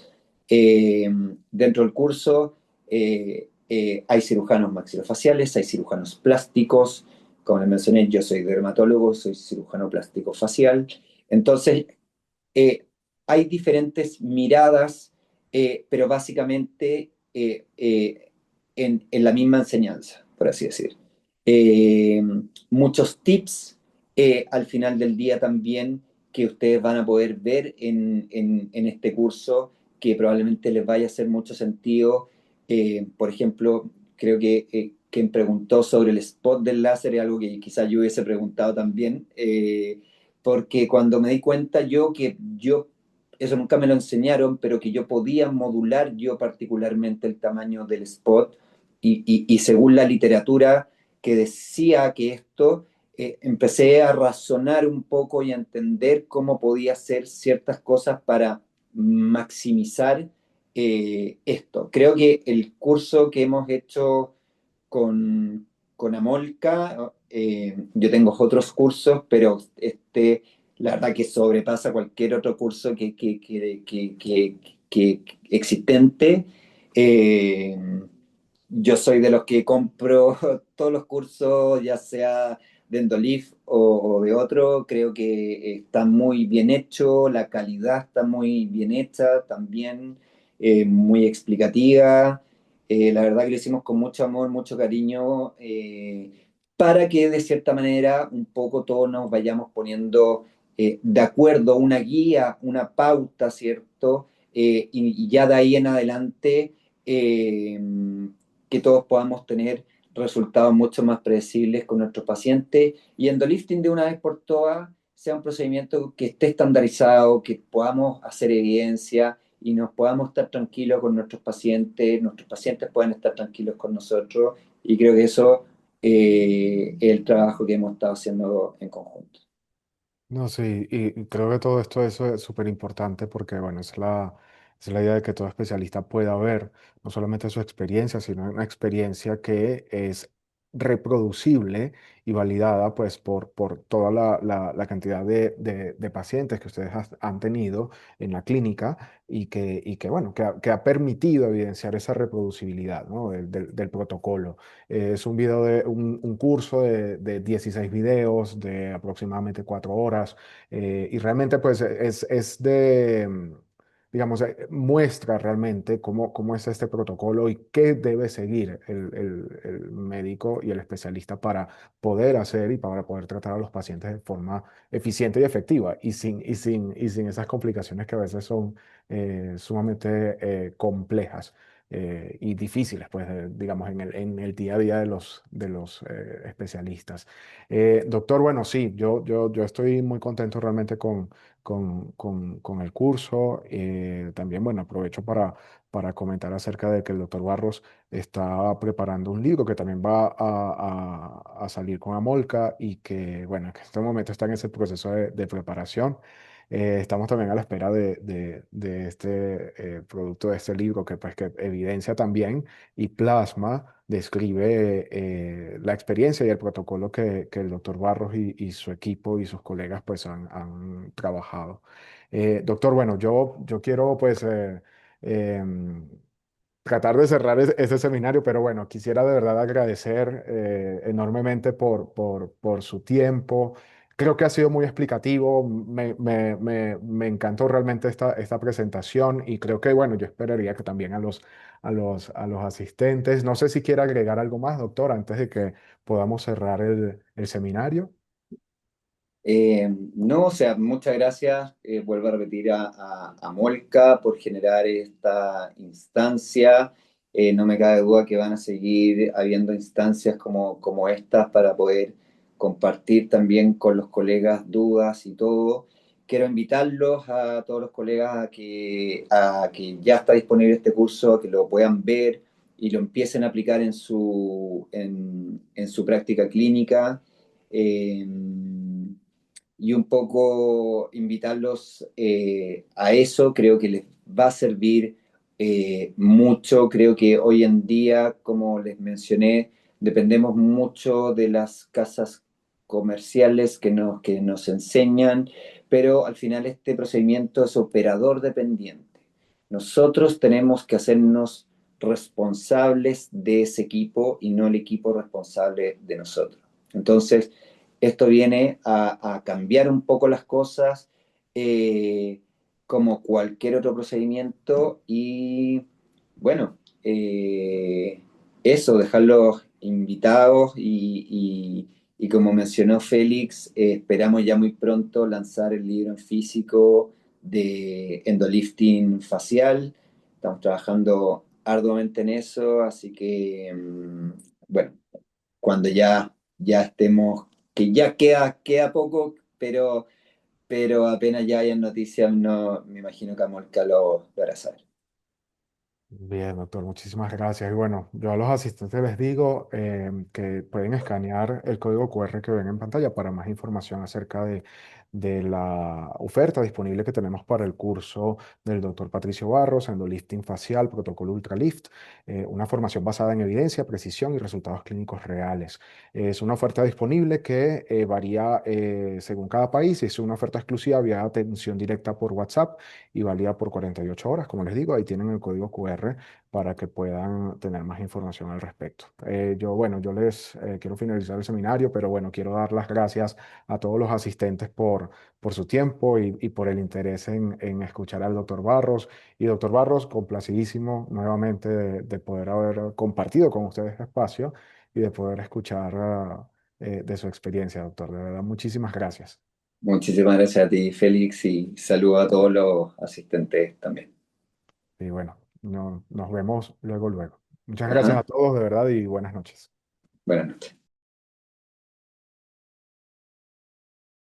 Dentro del curso hay cirujanos maxilofaciales, hay cirujanos plásticos, como les mencioné, yo soy dermatólogo, soy cirujano plástico facial. Entonces, eh, hay diferentes miradas, pero básicamente en la misma enseñanza, por así decir. Eh, Muchos tips al final del día también que ustedes van a poder ver en este curso que probablemente les vaya a hacer mucho sentido. Por ejemplo, creo que quien preguntó sobre el spot del láser es algo que quizás yo hubiese preguntado también. Porque cuando me di cuenta eso nunca me lo enseñaron, pero que yo podía modular yo particularmente el tamaño del spot y según la literatura que decía que esto, empecé a razonar un poco y a entender cómo podía hacer ciertas cosas para maximizar esto. Creo que el curso que hemos hecho con Amolca, yo tengo otros cursos, pero la verdad que sobrepasa cualquier otro curso que existente. Eh, yo soy de los que compro todos los cursos, ya sea de Endolif o de otro, creo que está muy bien hecho, la calidad está muy bien hecha también, muy explicativa. La verdad que lo hicimos con mucho amor, mucho cariño, para que de cierta manera un poco todos nos vayamos poniendo de acuerdo, una guía, una pauta, ¿cierto? Y ya de ahí en adelante eh, que todos podamos tener resultados mucho más predecibles con nuestros pacientes y endolifting de una vez por todas sea un procedimiento que esté estandarizado, que podamos hacer evidencia y nos podamos estar tranquilos con nuestros pacientes pueden estar tranquilos con nosotros y creo que eso es el trabajo que hemos estado haciendo en conjunto. No, sí, y creo que todo esto eso es súper importante porque, bueno, es la idea de que todo especialista pueda ver no solamente su experiencia, sino una experiencia que es reproducible y validada pues por toda la cantidad de pacientes que ustedes han tenido en la clínica y que bueno, que ha permitido evidenciar esa reproducibilidad, ¿no? Del protocolo. Es un video un curso de 16 videos de aproximadamente 4 horas y realmente pues es digamos, muestra realmente cómo es este protocolo y qué debe seguir el médico y el especialista para poder hacer y para poder tratar a los pacientes de forma eficiente y efectiva y sin esas complicaciones que a veces son sumamente complejas y difíciles, pues, digamos, en el día a día de los especialistas. Doctor, bueno, sí, yo estoy muy contento realmente con el curso. También, bueno, aprovecho para comentar acerca de que el doctor Barros está preparando un libro que también va a salir con Amolca y que, bueno, que en este momento está en ese proceso de preparación. Estamos también a la espera de este producto, de este libro que, pues, que evidencia también y plasma, describe la experiencia y el protocolo que el doctor Barros y su equipo y sus colegas pues han trabajado. Doctor, bueno, yo quiero pues em, tratar de cerrar ese seminario, pero bueno, quisiera de verdad agradecer enormemente por su tiempo. Creo que ha sido muy explicativo, me encantó realmente esta presentación y creo que, bueno, yo esperaría que también a los asistentes. No sé si quiere agregar algo más, doctor, antes de que podamos cerrar el seminario. No, o sea, muchas gracias. Vuelvo a repetir a Molca por generar esta instancia. No me cabe duda que van a seguir habiendo instancias como estas para poder compartir también con los colegas dudas y todo. Quiero invitarlos a todos los colegas a que ya está disponible este curso, a que lo puedan ver y lo empiecen a aplicar en su práctica clínica. Eh, y un poco invitarlos a eso, creo que les va a servir mucho. Creo que hoy en día, como les mencioné, dependemos mucho de las casas comerciales que nos enseñan, pero al final este procedimiento es operador dependiente. Nosotros tenemos que hacernos responsables de ese equipo y no el equipo responsable de nosotros. Entonces, esto viene a cambiar un poco las cosas, eh, como cualquier otro procedimiento y bueno, eso, dejarlos invitados y como mencionó Félix, esperamos ya muy pronto lanzar el libro en físico de endolifting facial. Estamos trabajando arduamente en eso, así que bueno, cuando ya estemos, que ya queda poco, pero apenas ya hayan noticias, no, me imagino que Amorca lo hará saber. Bien, doctor, muchísimas gracias. Y bueno, yo a los asistentes les digo que pueden escanear el código QR que ven en pantalla para más información acerca de la oferta disponible que tenemos para el curso del doctor Patricio Barros, Endolifting Facial, Protocolo Ultralift, una formación basada en evidencia, precisión y resultados clínicos reales. Es una oferta disponible que varía según cada país y es una oferta exclusiva vía atención directa por WhatsApp y válida por 48 horas. Como les digo, ahí tienen el código QR para que puedan tener más información al respecto. Bueno, yo les quiero finalizar el seminario, pero bueno, quiero dar las gracias a todos los asistentes por su tiempo y por el interés en escuchar al doctor Barros. Y doctor Barros, complacidísimo nuevamente de poder haber compartido con ustedes este espacio y de poder escuchar de su experiencia, doctor. De verdad, muchísimas gracias. Muchísimas gracias a ti, Félix, y saludo a todos los asistentes también. Y bueno, nos vemos luego, luego. Muchas gracias Ajá. a todos, de verdad, y buenas noches. Buenas noches.